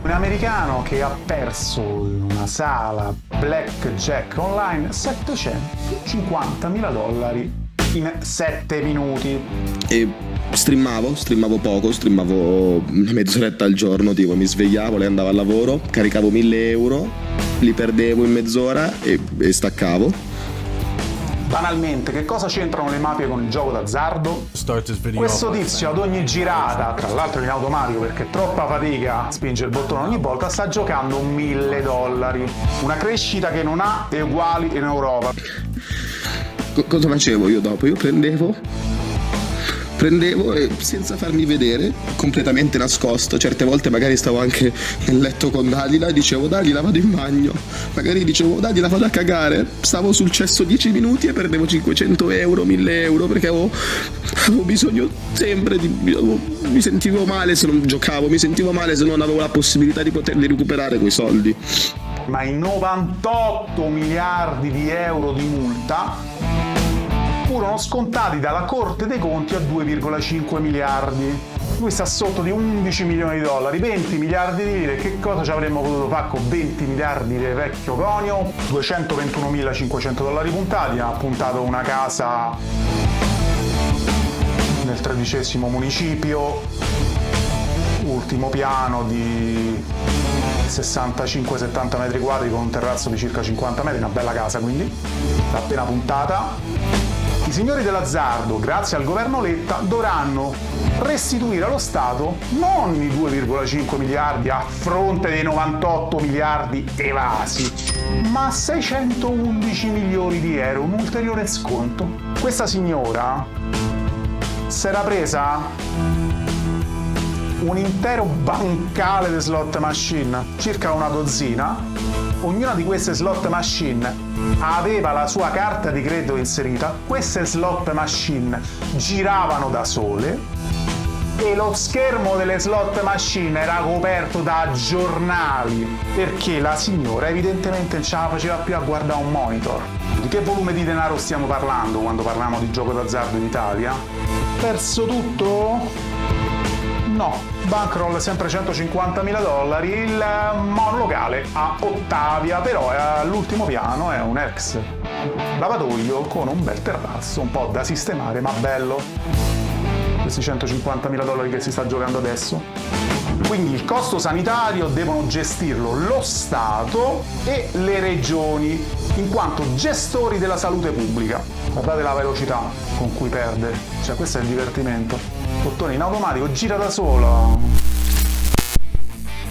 Un americano che ha perso in una sala blackjack online $750.000 in 7 minuti. E streamavo poco, streamavo una mezz'oretta al giorno, tipo mi svegliavo, lei andava al lavoro, caricavo 1.000 euro, li perdevo in mezz'ora e staccavo. Banalmente, che cosa c'entrano le mafie con il gioco d'azzardo? Questo tizio ad ogni girata, tra l'altro in automatico perché è troppa fatica spinge il bottone ogni volta, sta giocando $1.000. Una crescita che non ha eguali in Europa. Cosa facevo io dopo? Io prendevo e senza farmi vedere, completamente nascosto, certe volte magari stavo anche nel letto con Dalila e dicevo Dalila vado in bagno, magari dicevo Dalila vado a cagare, stavo sul cesso 10 minuti e perdevo 500 euro, 1.000 euro perché avevo bisogno sempre mi sentivo male se non giocavo, mi sentivo male se non avevo la possibilità di poterli recuperare quei soldi. Ma i 98 miliardi di euro di multa furono scontati dalla Corte dei Conti a 2,5 miliardi. Lui sta sotto di 11 milioni di dollari, 20 miliardi di lire. Che cosa ci avremmo potuto fare con 20 miliardi di vecchio conio? $221.500 puntati, ha puntato una casa nel 13° municipio, ultimo piano di 65-70 metri quadri con un terrazzo di circa 50 metri, una bella casa quindi, l'ha appena puntata. I signori dell'azzardo, grazie al governo Letta, dovranno restituire allo Stato non i 2,5 miliardi a fronte dei 98 miliardi evasi, ma 611 milioni di euro, un ulteriore sconto. Questa signora si era presa un intero bancale di slot machine, circa una dozzina. Ognuna di queste slot machine aveva la sua carta di credito inserita, queste slot machine giravano da sole e lo schermo delle slot machine era coperto da giornali perché la signora evidentemente non ce la faceva più a guardare un monitor. Di che volume di denaro stiamo parlando quando parliamo di gioco d'azzardo in Italia? Perso tutto? No, bankroll sempre $150.000, il monolocale a Ottavia, però è all'ultimo piano, è un ex lavatoio con un bel terrazzo, un po' da sistemare, ma bello. Questi $150.000 che si sta giocando adesso. Quindi il costo sanitario devono gestirlo lo Stato e le regioni, in quanto gestori della salute pubblica. Guardate la velocità con cui perde, cioè questo è il divertimento. Bottone in automatico, gira da solo.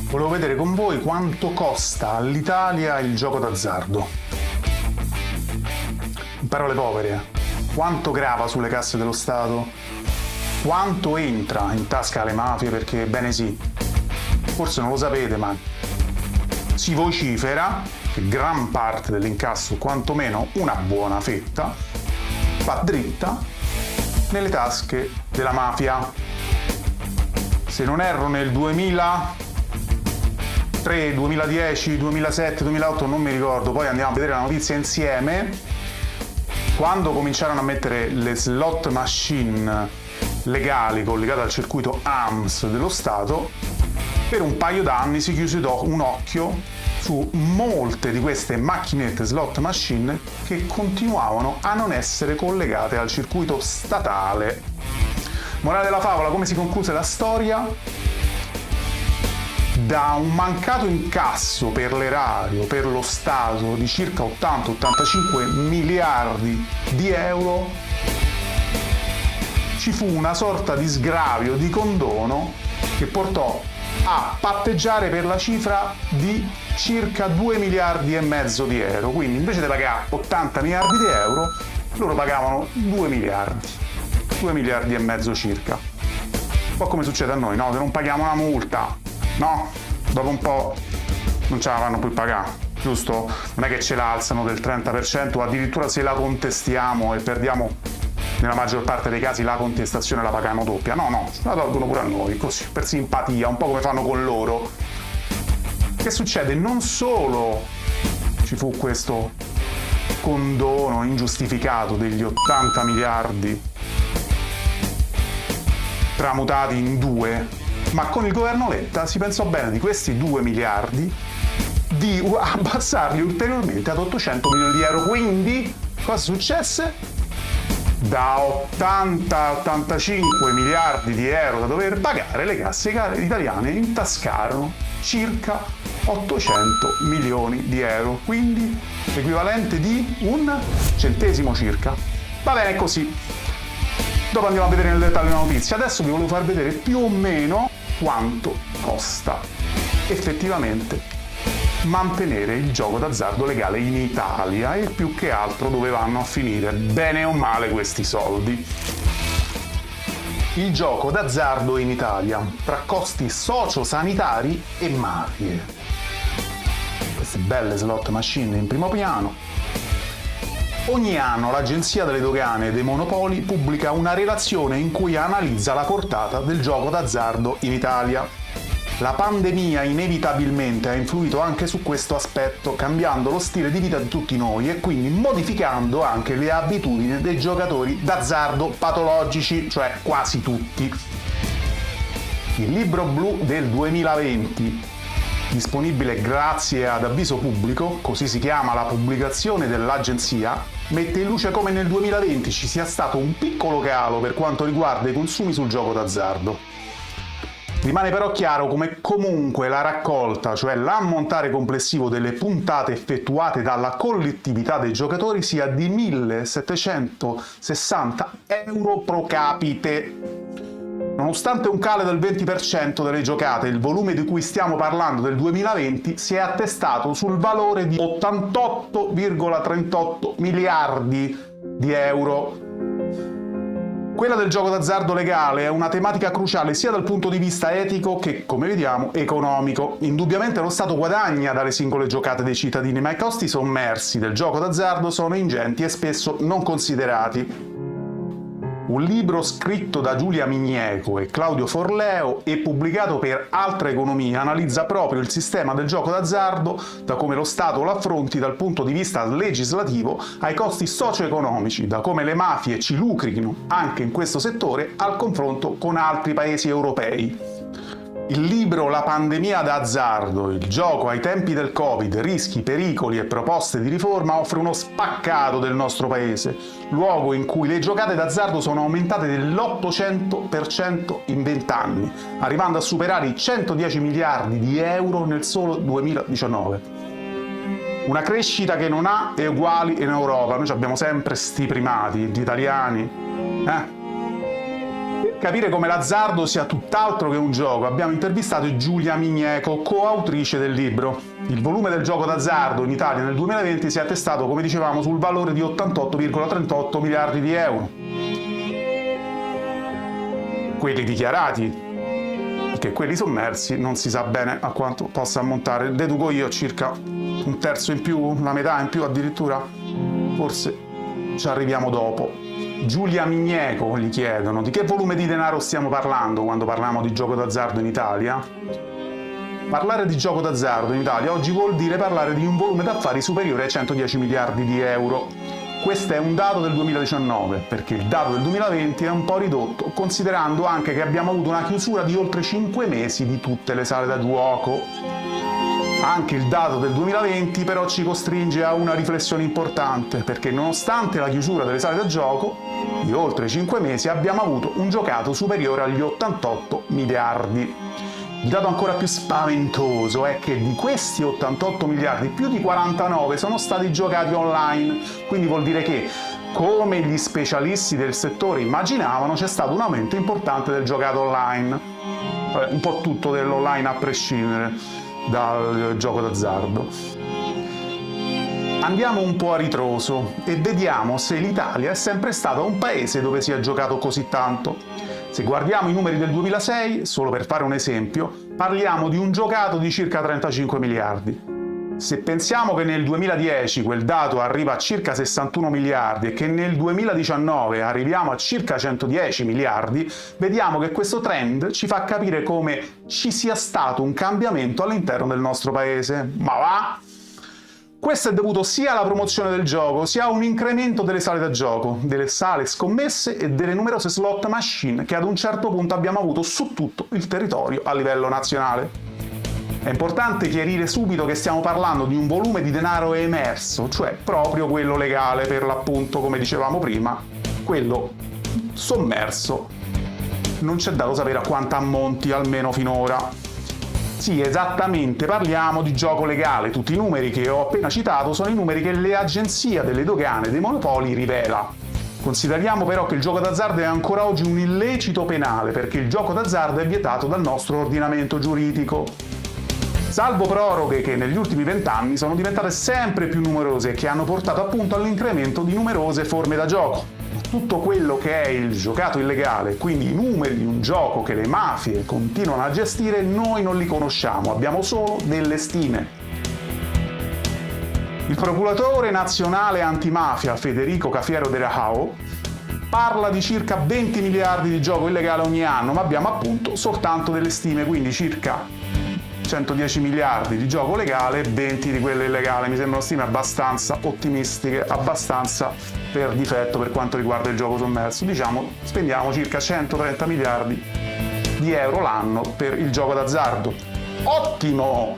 Volevo vedere con voi quanto costa all'Italia il gioco d'azzardo. In parole povere, quanto grava sulle casse dello Stato? Quanto entra in tasca alle mafie? Perché, bene sì, forse non lo sapete, ma si vocifera che gran parte dell'incasso, quantomeno una buona fetta, va dritta nelle tasche della mafia. Se non erro nel 2003, 2010, 2007, 2008, non mi ricordo, poi andiamo a vedere la notizia insieme, quando cominciarono a mettere le slot machine legali collegate al circuito AMS dello Stato, per un paio d'anni si chiuse un occhio su molte di queste macchinette slot machine che continuavano a non essere collegate al circuito statale. Morale della favola, come si concluse la storia? Da un mancato incasso per l'erario, per lo Stato, di circa 80-85 miliardi di euro, ci fu una sorta di sgravio, di condono, che portò a patteggiare per la cifra di circa 2 miliardi e mezzo di euro. Quindi invece di pagare 80 miliardi di euro, loro pagavano 2 miliardi. 2 miliardi e mezzo circa. Un po' come succede a noi, no? Se non paghiamo una multa, no? Dopo un po' non ce la fanno più pagare, giusto? Non è che ce la alzano del 30%, o addirittura se la contestiamo e perdiamo, nella maggior parte dei casi, la contestazione la pagano doppia. No, la tolgono pure a noi, così, per simpatia, un po' come fanno con loro. Che succede? Non solo ci fu questo condono ingiustificato degli 80 miliardi tramutati in 2 Ma con il governo Letta si pensò bene di questi 2 miliardi di abbassarli ulteriormente ad 800 milioni di euro. Quindi cosa successe? Da 80-85 miliardi di euro da dover pagare, le casse italiane intascarono circa 800 milioni di euro, quindi l'equivalente di un centesimo circa. Va bene così. Dopo andiamo a vedere nel dettaglio la notizia. Adesso vi volevo far vedere più o meno quanto costa effettivamente mantenere il gioco d'azzardo legale in Italia e più che altro dove vanno a finire, bene o male, questi soldi. Il gioco d'azzardo in Italia, tra costi sociosanitari e mafie. Queste belle slot machine in primo piano. Ogni anno l'Agenzia delle Dogane e dei Monopoli pubblica una relazione in cui analizza la portata del gioco d'azzardo in Italia. La pandemia inevitabilmente ha influito anche su questo aspetto, cambiando lo stile di vita di tutti noi e quindi modificando anche le abitudini dei giocatori d'azzardo patologici, cioè quasi tutti. Il libro blu del 2020, disponibile grazie ad avviso pubblico, così si chiama la pubblicazione dell'agenzia, mette in luce come nel 2020 ci sia stato un piccolo calo per quanto riguarda i consumi sul gioco d'azzardo. Rimane però chiaro come comunque la raccolta, cioè l'ammontare complessivo delle puntate effettuate dalla collettività dei giocatori, sia di 1.760 euro pro capite. Nonostante un calo del 20% delle giocate, il volume di cui stiamo parlando del 2020 si è attestato sul valore di 88,38 miliardi di euro. Quella del gioco d'azzardo legale è una tematica cruciale sia dal punto di vista etico che, come vediamo, economico. Indubbiamente lo Stato guadagna dalle singole giocate dei cittadini, ma i costi sommersi del gioco d'azzardo sono ingenti e spesso non considerati. Un libro scritto da Giulia Migneco e Claudio Forleo e pubblicato per Altra Economia analizza proprio il sistema del gioco d'azzardo da come lo Stato lo affronti dal punto di vista legislativo ai costi socio-economici, da come le mafie ci lucrino anche in questo settore al confronto con altri paesi europei. Il libro La pandemia d'azzardo, il gioco ai tempi del Covid, rischi, pericoli e proposte di riforma offre uno spaccato del nostro paese, luogo in cui le giocate d'azzardo sono aumentate dell'800% in 20 anni, arrivando a superare i 110 miliardi di euro nel solo 2019. Una crescita che non ha eguali in Europa. Noi abbiamo sempre sti primati, gli italiani. Per capire come l'azzardo sia tutt'altro che un gioco, abbiamo intervistato Giulia Migneco, coautrice del libro. Il volume del gioco d'azzardo in Italia nel 2020 si è attestato, come dicevamo, sul valore di 88,38 miliardi di euro. Quelli dichiarati, perché quelli sommersi non si sa bene a quanto possa ammontare. Deduco io circa un terzo in più, la metà in più addirittura, forse ci arriviamo dopo. Giulia Migneco gli chiedono di che volume di denaro stiamo parlando quando parliamo di gioco d'azzardo in Italia. Parlare di gioco d'azzardo in Italia oggi vuol dire parlare di un volume d'affari superiore ai 110 miliardi di euro. Questo è un dato del 2019, perché il dato del 2020 è un po' ridotto, considerando anche che abbiamo avuto una chiusura di oltre 5 mesi di tutte le sale da gioco. Anche il dato del 2020 però ci costringe a una riflessione importante, perché nonostante la chiusura delle sale da gioco di oltre 5 mesi abbiamo avuto un giocato superiore agli 88 miliardi. Il dato ancora più spaventoso è che di questi 88 miliardi più di 49 sono stati giocati online, quindi vuol dire che, come gli specialisti del settore immaginavano, c'è stato un aumento importante del giocato online. Un po' tutto dell'online a prescindere dal gioco d'azzardo. Andiamo un po' a ritroso e vediamo se l'Italia è sempre stata un paese dove si è giocato così tanto. Se guardiamo i numeri del 2006, solo per fare un esempio, parliamo di un giocato di circa 35 miliardi. Se pensiamo che nel 2010 quel dato arriva a circa 61 miliardi e che nel 2019 arriviamo a circa 110 miliardi, vediamo che questo trend ci fa capire come ci sia stato un cambiamento all'interno del nostro paese. Ma va? Questo è dovuto sia alla promozione del gioco, sia a un incremento delle sale da gioco, delle sale scommesse e delle numerose slot machine che ad un certo punto abbiamo avuto su tutto il territorio a livello nazionale. È importante chiarire subito che stiamo parlando di un volume di denaro emerso, cioè proprio quello legale per l'appunto, come dicevamo prima, quello sommerso. Non c'è dato sapere a quanto ammonti, almeno finora. Sì, esattamente, parliamo di gioco legale. Tutti i numeri che ho appena citato sono i numeri che l'Agenzia delle Dogane dei Monopoli rivela. Consideriamo però che il gioco d'azzardo è ancora oggi un illecito penale, perché il gioco d'azzardo è vietato dal nostro ordinamento giuridico. Salvo proroghe che negli ultimi 20 anni sono diventate sempre più numerose e che hanno portato appunto all'incremento di numerose forme da gioco. Tutto quello che è il giocato illegale, quindi i numeri di un gioco che le mafie continuano a gestire, noi non li conosciamo, abbiamo solo delle stime. Il procuratore nazionale antimafia Federico Cafiero de Rajao parla di circa 20 miliardi di gioco illegale ogni anno, ma abbiamo appunto soltanto delle stime, quindi circa 110 miliardi di gioco legale e 20 di quello illegale. Mi sembrano stime abbastanza ottimistiche, abbastanza per difetto per quanto riguarda il gioco sommerso. Diciamo, spendiamo circa 130 miliardi di euro l'anno per il gioco d'azzardo. Ottimo!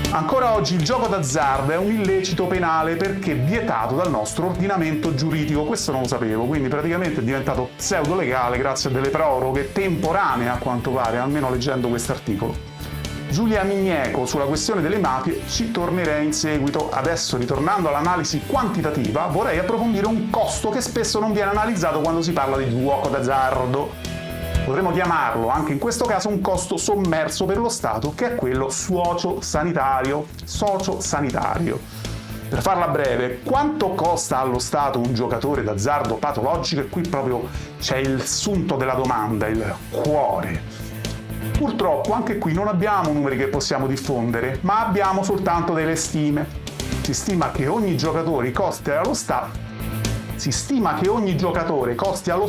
Ancora oggi il gioco d'azzardo è un illecito penale perché è vietato dal nostro ordinamento giuridico. Questo non lo sapevo, quindi praticamente è diventato pseudo legale grazie a delle proroghe temporanee a quanto pare, almeno leggendo quest'articolo. Giulia Migneco sulla questione delle mafie ci tornerei in seguito. Adesso, ritornando all'analisi quantitativa, vorrei approfondire un costo che spesso non viene analizzato quando si parla di gioco d'azzardo. Potremmo chiamarlo anche in questo caso un costo sommerso per lo Stato, che è quello socio-sanitario. Per farla breve, quanto costa allo Stato un giocatore d'azzardo patologico? E qui proprio c'è il sunto della domanda, il cuore. Purtroppo anche qui non abbiamo numeri che possiamo diffondere, ma abbiamo soltanto delle stime. Si stima che ogni giocatore costi allo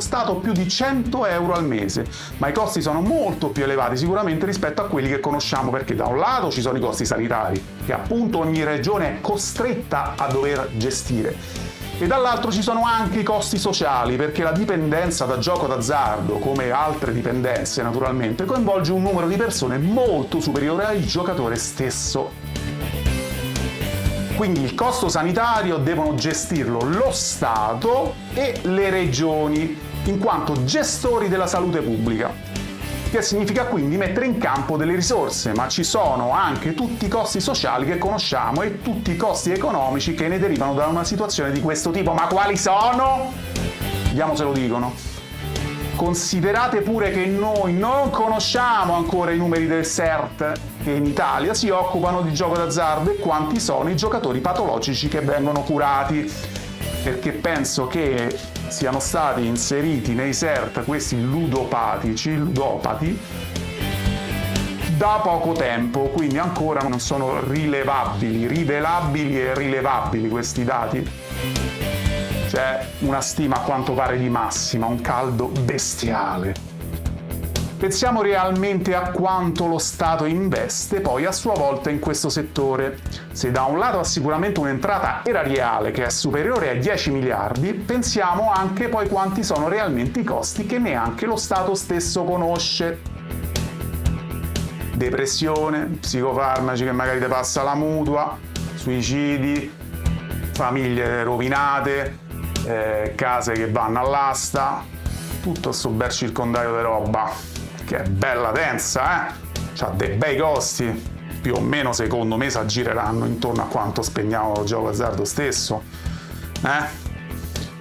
Stato più di 100 euro al mese, ma i costi sono molto più elevati sicuramente rispetto a quelli che conosciamo, perché da un lato ci sono i costi sanitari, che appunto ogni regione è costretta a dover gestire, e dall'altro ci sono anche i costi sociali, perché la dipendenza da gioco d'azzardo, come altre dipendenze naturalmente, coinvolge un numero di persone molto superiore al giocatore stesso. Quindi il costo sanitario devono gestirlo lo Stato e le regioni, in quanto gestori della salute pubblica. Che significa quindi mettere in campo delle risorse, ma ci sono anche tutti i costi sociali che conosciamo e tutti i costi economici che ne derivano da una situazione di questo tipo. Ma quali sono? Vediamo se lo dicono. Considerate pure che noi non conosciamo ancora i numeri del CERT, che in Italia si occupano di gioco d'azzardo, e quanti sono i giocatori patologici che vengono curati, perché penso che siano stati inseriti nei CERT questi ludopati, da poco tempo, quindi ancora non sono rivelabili e rilevabili questi dati. C'è una stima a quanto pare di massima, un caldo bestiale. Pensiamo realmente a quanto lo Stato investe poi a sua volta in questo settore. Se da un lato ha sicuramente un'entrata erariale che è superiore ai 10 miliardi, pensiamo anche poi quanti sono realmente i costi che neanche lo Stato stesso conosce. Depressione, psicofarmaci che magari ti passa la mutua, suicidi, famiglie rovinate, case che vanno all'asta, tutto sto bel circondario di roba, che è bella densa, c'ha dei bei costi, più o meno secondo me si aggireranno intorno a quanto spendiamo al gioco d'azzardo stesso,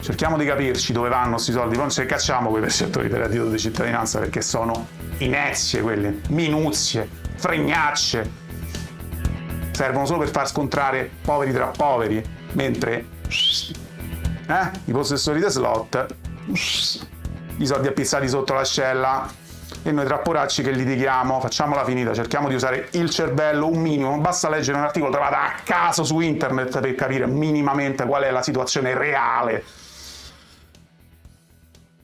Cerchiamo di capirci dove vanno questi soldi, non ci cacciamo quei percettori del reddito di cittadinanza, perché sono inezie quelle, minuzie, fregnacce, servono solo per far scontrare poveri tra poveri, mentre i possessori di slot, i soldi appizzati sotto l'ascella, e noi tra poracci che litighiamo, facciamola finita, cerchiamo di usare il cervello un minimo, non basta leggere un articolo trovato a caso su internet per capire minimamente qual è la situazione reale.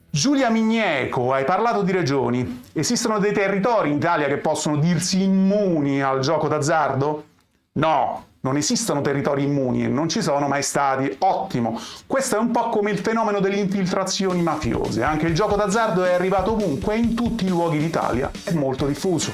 Giulia Migneco, hai parlato di regioni. Esistono dei territori in Italia che possono dirsi immuni al gioco d'azzardo? No, Non esistono territori immuni e non ci sono mai stati. Ottimo! Questo è un po' come il fenomeno delle infiltrazioni mafiose. Anche il gioco d'azzardo è arrivato ovunque e in tutti i luoghi d'Italia è molto diffuso.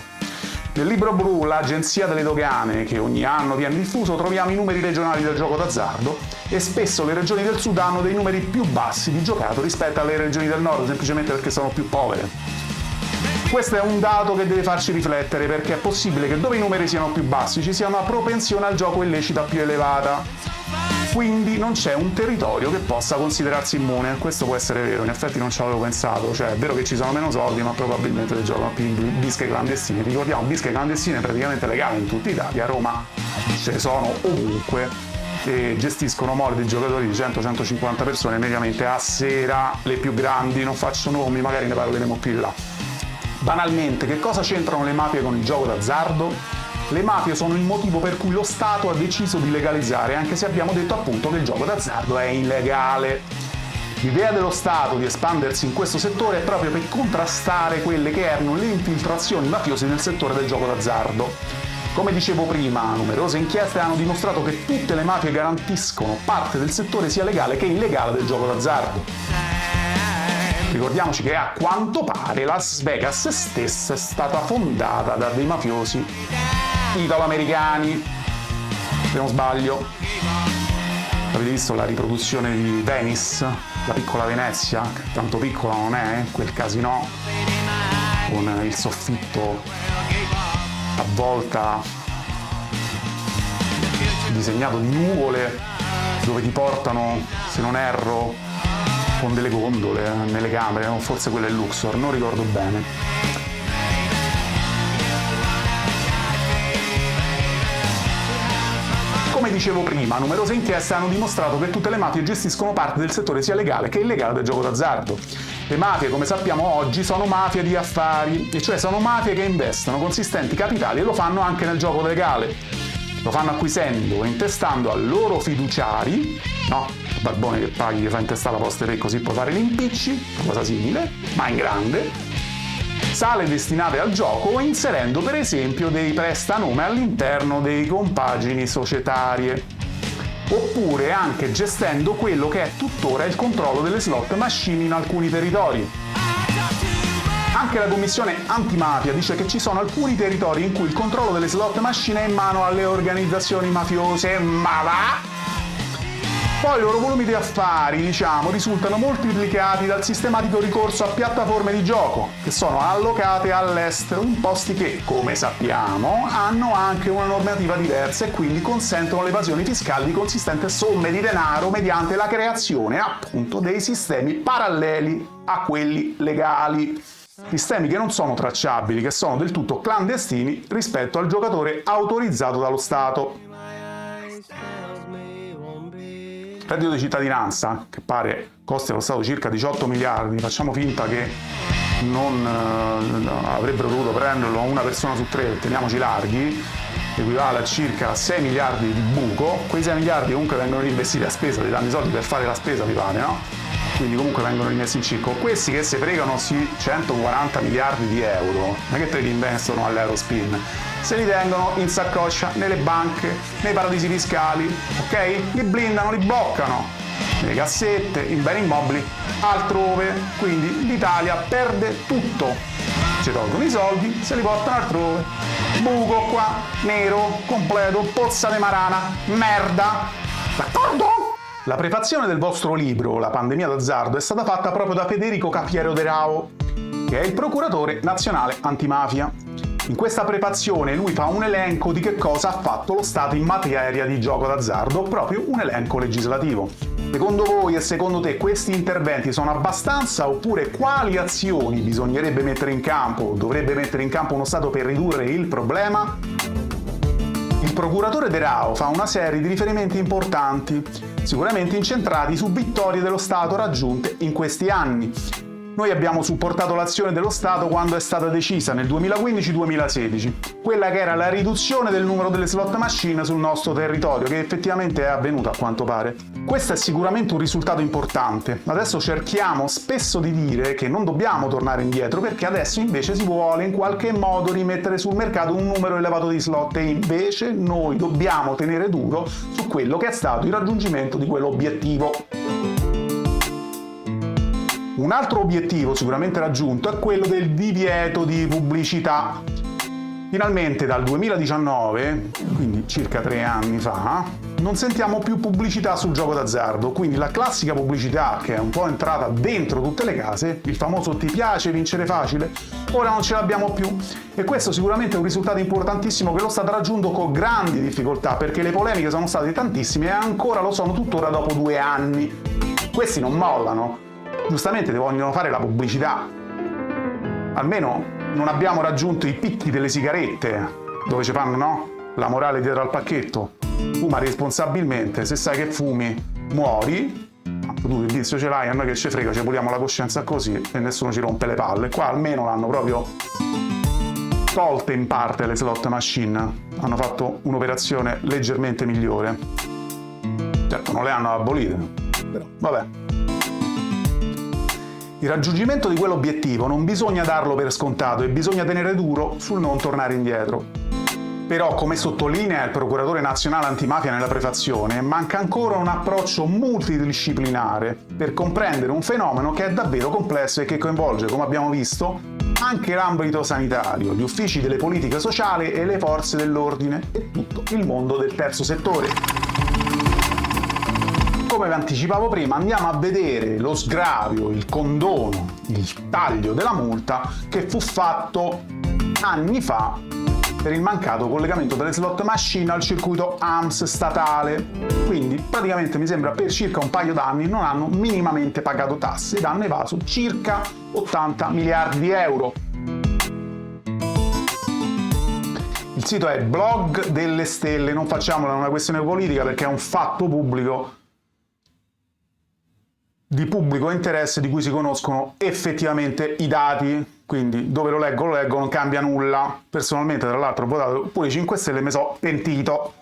Nel libro blu, l'Agenzia delle Dogane, che ogni anno viene diffuso, troviamo i numeri regionali del gioco d'azzardo e spesso le regioni del sud hanno dei numeri più bassi di giocato rispetto alle regioni del nord, semplicemente perché sono più povere. Questo è un dato che deve farci riflettere, perché è possibile che dove i numeri siano più bassi ci sia una propensione al gioco illecita più elevata. Quindi non c'è un territorio che possa considerarsi immune. Questo può essere vero, in effetti non ci avevo pensato. Cioè, è vero che ci sono meno soldi, ma probabilmente si giocano più in bische clandestine. Ricordiamo, bische clandestine praticamente legali in tutta Italia. A Roma ce ne sono ovunque e gestiscono mole di giocatori di 100-150 persone mediamente a sera. Le più grandi, non faccio nomi, magari ne parleremo più in là. Banalmente, che cosa c'entrano le mafie con il gioco d'azzardo? Le mafie sono il motivo per cui lo Stato ha deciso di legalizzare, anche se abbiamo detto appunto che il gioco d'azzardo è illegale. L'idea dello Stato di espandersi in questo settore è proprio per contrastare quelle che erano le infiltrazioni mafiose nel settore del gioco d'azzardo. Come dicevo prima, numerose inchieste hanno dimostrato che tutte le mafie garantiscono parte del settore sia legale che illegale del gioco d'azzardo. Ricordiamoci che a quanto pare Las Vegas stessa è stata fondata da dei mafiosi italo-americani, se non sbaglio. Avete visto la riproduzione di Venice, la piccola Venezia, che tanto piccola non è, quel casino con il soffitto a volta disegnato di nuvole, dove ti portano, se non erro, con delle gondole nelle camere, o forse quello è Luxor, non ricordo bene. Come dicevo prima, numerose inchieste hanno dimostrato che tutte le mafie gestiscono parte del settore sia legale che illegale del gioco d'azzardo. Le mafie, come sappiamo oggi, sono mafie di affari, e cioè sono mafie che investono consistenti capitali e lo fanno anche nel gioco legale. Lo fanno acquisendo e intestando a loro fiduciari, no? Barbone che paghi, che fa intestare la posta e così puoi fare gli impicci, cosa simile, ma in grande, sale destinate al gioco o inserendo per esempio dei prestanome all'interno dei compagini societarie, oppure anche gestendo quello che è tuttora il controllo delle slot machine in alcuni territori. Anche la commissione antimafia dice che ci sono alcuni territori in cui il controllo delle slot machine è in mano alle organizzazioni mafiose, ma va! Poi i loro volumi di affari, risultano moltiplicati dal sistematico ricorso a piattaforme di gioco, che sono allocate all'estero in posti che, come sappiamo, hanno anche una normativa diversa e quindi consentono l'evasione fiscale di consistenti somme di denaro mediante la creazione, appunto, dei sistemi paralleli a quelli legali. Sistemi che non sono tracciabili, che sono del tutto clandestini rispetto al giocatore autorizzato dallo Stato. Reddito di cittadinanza, che pare costi allo Stato circa 18 miliardi, facciamo finta che non avrebbero dovuto prenderlo una persona su tre, teniamoci larghi, equivale a circa 6 miliardi di buco. Quei 6 miliardi comunque vengono reinvestiti a spesa, ti danno i soldi per fare la spesa, mi pare, no? Quindi comunque vengono rimessi in circo. Questi che si fregano 140 miliardi di euro, non è che te li investono all'Eurospin, se li tengono in saccoccia nelle banche, nei paradisi fiscali, ok? Li blindano, li bloccano nelle cassette, in beni immobili, altrove. Quindi l'Italia perde tutto. Ci tolgono i soldi, se li portano altrove. Buco qua, nero, completo, pozza di marana, merda. D'accordo? La prefazione del vostro libro, La pandemia d'azzardo, è stata fatta proprio da Federico Cafiero De Rao, che è il procuratore nazionale antimafia. In questa prefazione lui fa un elenco di che cosa ha fatto lo Stato in materia di gioco d'azzardo, proprio un elenco legislativo. Secondo voi e secondo te questi interventi sono abbastanza, oppure quali azioni bisognerebbe mettere in campo, dovrebbe mettere in campo uno Stato per ridurre il problema? Il procuratore De Rao fa una serie di riferimenti importanti, sicuramente incentrati su vittorie dello Stato raggiunte in questi anni. Noi abbiamo supportato l'azione dello Stato quando è stata decisa nel 2015-2016, quella che era la riduzione del numero delle slot machine sul nostro territorio, che effettivamente è avvenuta a quanto pare. Questo è sicuramente un risultato importante. Adesso cerchiamo spesso di dire che non dobbiamo tornare indietro, perché adesso invece si vuole in qualche modo rimettere sul mercato un numero elevato di slot, e invece noi dobbiamo tenere duro su quello che è stato il raggiungimento di quell'obiettivo. Un altro obiettivo sicuramente raggiunto è quello del divieto di pubblicità. Finalmente dal 2019, quindi circa 3 anni fa, non sentiamo più pubblicità sul gioco d'azzardo, quindi la classica pubblicità che è un po' entrata dentro tutte le case, il famoso "ti piace vincere facile", ora non ce l'abbiamo più, e questo sicuramente è un risultato importantissimo che lo sta raggiungendo con grandi difficoltà, perché le polemiche sono state tantissime e ancora lo sono tuttora dopo 2 anni. Questi non mollano. Giustamente ti vogliono fare la pubblicità. Almeno non abbiamo raggiunto i picchi delle sigarette, dove ci fanno, no? La morale dietro al pacchetto. Fuma responsabilmente, se sai che fumi muori. Tu il vizio ce l'hai, a noi che ci frega, ci puliamo la coscienza così e nessuno ci rompe le palle. Qua almeno l'hanno proprio tolte in parte le slot machine. Hanno fatto un'operazione leggermente migliore. Certo, non le hanno abolite, però vabbè. Il raggiungimento di quell'obiettivo non bisogna darlo per scontato e bisogna tenere duro sul non tornare indietro. Però, come sottolinea il procuratore nazionale antimafia nella prefazione, manca ancora un approccio multidisciplinare per comprendere un fenomeno che è davvero complesso e che coinvolge, come abbiamo visto, anche l'ambito sanitario, gli uffici delle politiche sociali e le forze dell'ordine e tutto il mondo del terzo settore. Come vi anticipavo prima, andiamo a vedere lo sgravio, il condono, il taglio della multa che fu fatto anni fa per il mancato collegamento delle slot machine al circuito AMS statale. Quindi praticamente mi sembra per circa un paio d'anni non hanno minimamente pagato tasse ed hanno evaso circa 80 miliardi di euro. Il sito è Blog delle Stelle, non facciamola una questione politica perché è un fatto pubblico, di pubblico interesse, di cui si conoscono effettivamente i dati, quindi dove lo leggo, non cambia nulla. Personalmente, tra l'altro, ho votato pure i 5 Stelle e mi sono pentito.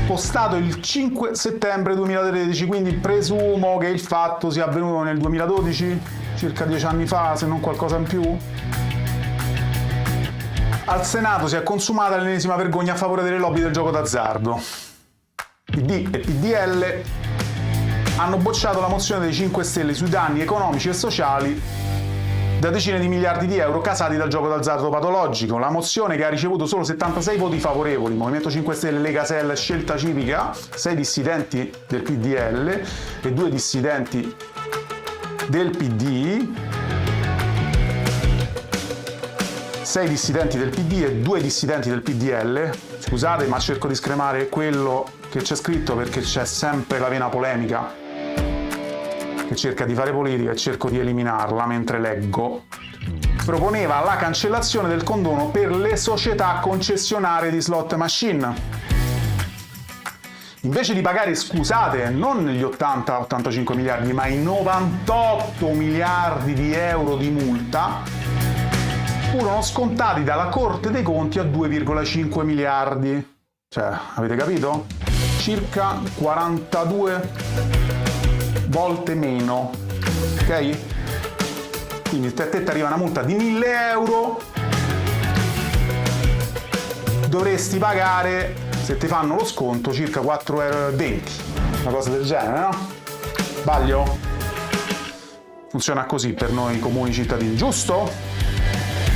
Postato il 5 settembre 2013, quindi presumo che il fatto sia avvenuto nel 2012, circa 10 anni fa, se non qualcosa in più. Al Senato si è consumata l'ennesima vergogna a favore delle lobby del gioco d'azzardo. PD e PDL hanno bocciato la mozione dei 5 Stelle sui danni economici e sociali da decine di miliardi di euro causati dal gioco d'azzardo patologico. La mozione, che ha ricevuto solo 76 voti favorevoli, Movimento 5 Stelle, Lega Sell, Scelta Civica, 6 dissidenti del PDL e 2 dissidenti del PD, 6 dissidenti del PD e 2 dissidenti del PDL. Scusate, ma cerco di scremare quello che c'è scritto perché c'è sempre la vena polemica che cerca di fare politica e cerco di eliminarla mentre leggo. Proponeva la cancellazione del condono per le società concessionarie di slot machine. Invece di pagare, scusate, non gli 80-85 miliardi, ma i 98 miliardi di euro di multa, furono scontati dalla Corte dei Conti a 2,5 miliardi. Cioè, avete capito? Circa 42 volte meno, ok? Quindi a te ti arriva una multa di 1.000 euro, dovresti pagare, se ti fanno lo sconto, circa 4,20 euro, una cosa del genere, no? Sbaglio? Funziona così per noi comuni cittadini, giusto?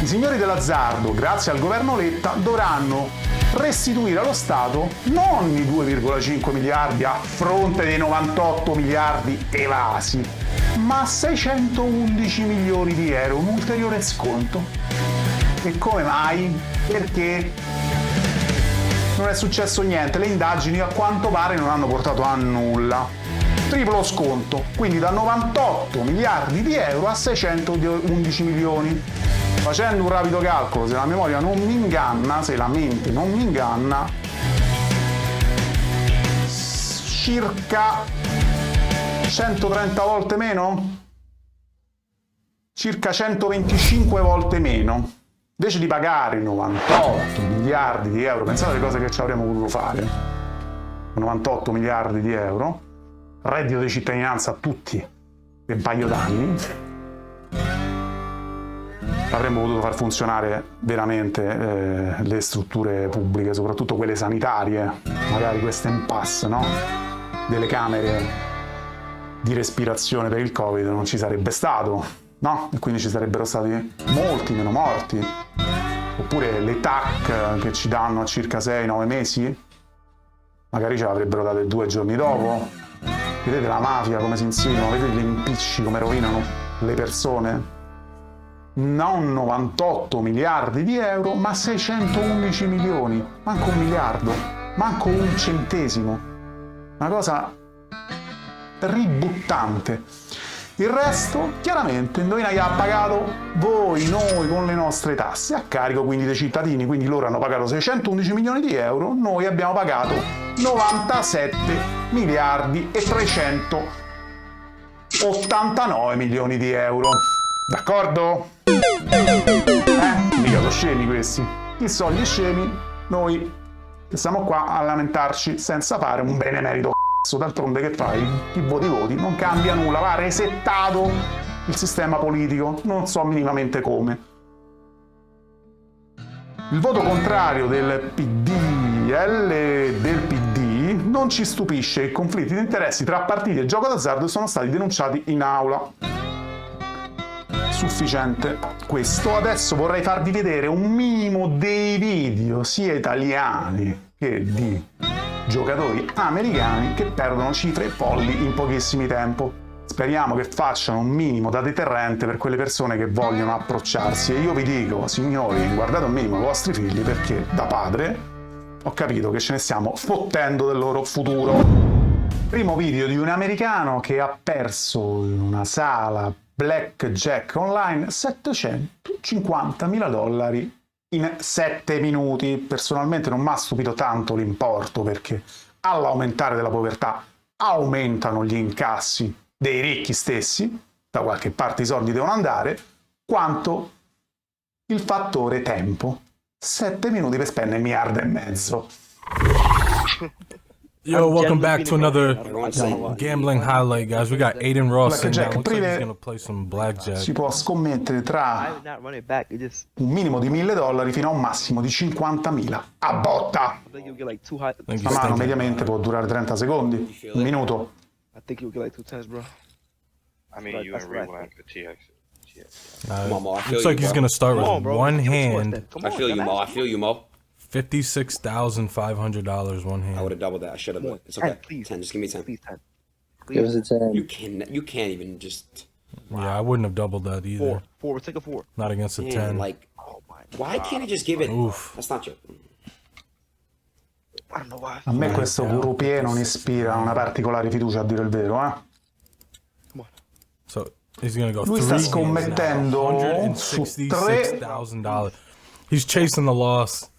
I signori dell'azzardo, grazie al governo Letta, dovranno restituire allo Stato non i 2,5 miliardi a fronte dei 98 miliardi evasi, ma 611 milioni di euro, un ulteriore sconto. E come mai? Perché non è successo niente, le indagini a quanto pare non hanno portato a nulla. Triplo sconto, quindi da 98 miliardi di euro a 611 milioni. Facendo un rapido calcolo, se la memoria non mi inganna, se la mente non mi inganna, circa 130 volte meno? circa 125 volte meno. Invece di pagare 98 miliardi di euro, pensate alle cose che ci avremmo voluto fare, 98 miliardi di euro, reddito di cittadinanza a tutti per un paio d'anni, avremmo potuto far funzionare veramente le strutture pubbliche, soprattutto quelle sanitarie, magari queste impasse, no? Delle camere di respirazione per il Covid non ci sarebbe stato, no? E quindi ci sarebbero stati molti meno morti. Oppure le TAC che ci danno a circa 6-9 mesi, magari ce l'avrebbero date 2 giorni dopo. Vedete la mafia come si insinua, vedete gli impicci come rovinano le persone? Non 98 miliardi di euro, ma 611 milioni, manco un miliardo, manco un centesimo. Una cosa ributtante. Il resto, chiaramente, indovina chi ha pagato? Voi, noi, con le nostre tasse, a carico quindi dei cittadini. Quindi loro hanno pagato 611 milioni di euro, noi abbiamo pagato 97 miliardi e 389 milioni di euro. D'accordo? Mica sono scemi questi. Chi sono gli scemi? Noi che stiamo qua a lamentarci senza fare un benemerito cazzo. D'altronde che fai? Chi voti, non cambia nulla, va resettato il sistema politico, non so minimamente come. Il voto contrario del PDL del PD non ci stupisce, i conflitti di interessi tra partiti e gioco d'azzardo sono stati denunciati in aula. Sufficiente questo. Adesso vorrei farvi vedere un minimo dei video sia italiani che di giocatori americani che perdono cifre folli in pochissimo tempo. Speriamo che facciano un minimo da deterrente per quelle persone che vogliono approcciarsi. E io vi dico, signori, guardate un minimo i vostri figli, perché da padre ho capito che ce ne stiamo fottendo del loro futuro. Primo video di un americano che ha perso in una sala blackjack online $750.000 in 7 minuti. Personalmente non mi ha stupito tanto l'importo, perché all'aumentare della povertà aumentano gli incassi dei ricchi stessi, da qualche parte i soldi devono andare, quanto il fattore tempo. 7 minuti per spendere 1,5 miliardi. Yo, welcome back to another gambling highlight, guys. We got Aiden Ross in now. Looks like he's gonna play some blackjack. Si può scommettere tra un minimo di $1.000 fino a un massimo di 50.000 a botta. La mano mediamente può durare 30 secondi, un minuto. I think you'll get like 2 tens, bro. I mean, you and rewind the TX. Come on, Mo. I feel Looks you, like he's bro. gonna start with bro. one Give it to us hand. then. Come I on, feel you, man. Mo. I feel you, Mo. $56,500 one I would hand. have doubled that. I should have. Come on. It's okay. 10, please. 10. Just give me 10. Please, 10. Give us a 10. You can't even just. Yeah, I wouldn't have doubled that either. 4. Let's take a 4. Not against a Man, 10. like, Oh my. why can't he just give it? Oof. That's not your. I don't know why. A me questo Gurupier non ispira una particolare fiducia, a dire il vero, eh? So he's gonna go Lui sta scommettendo su $166,000. He's chasing the loss.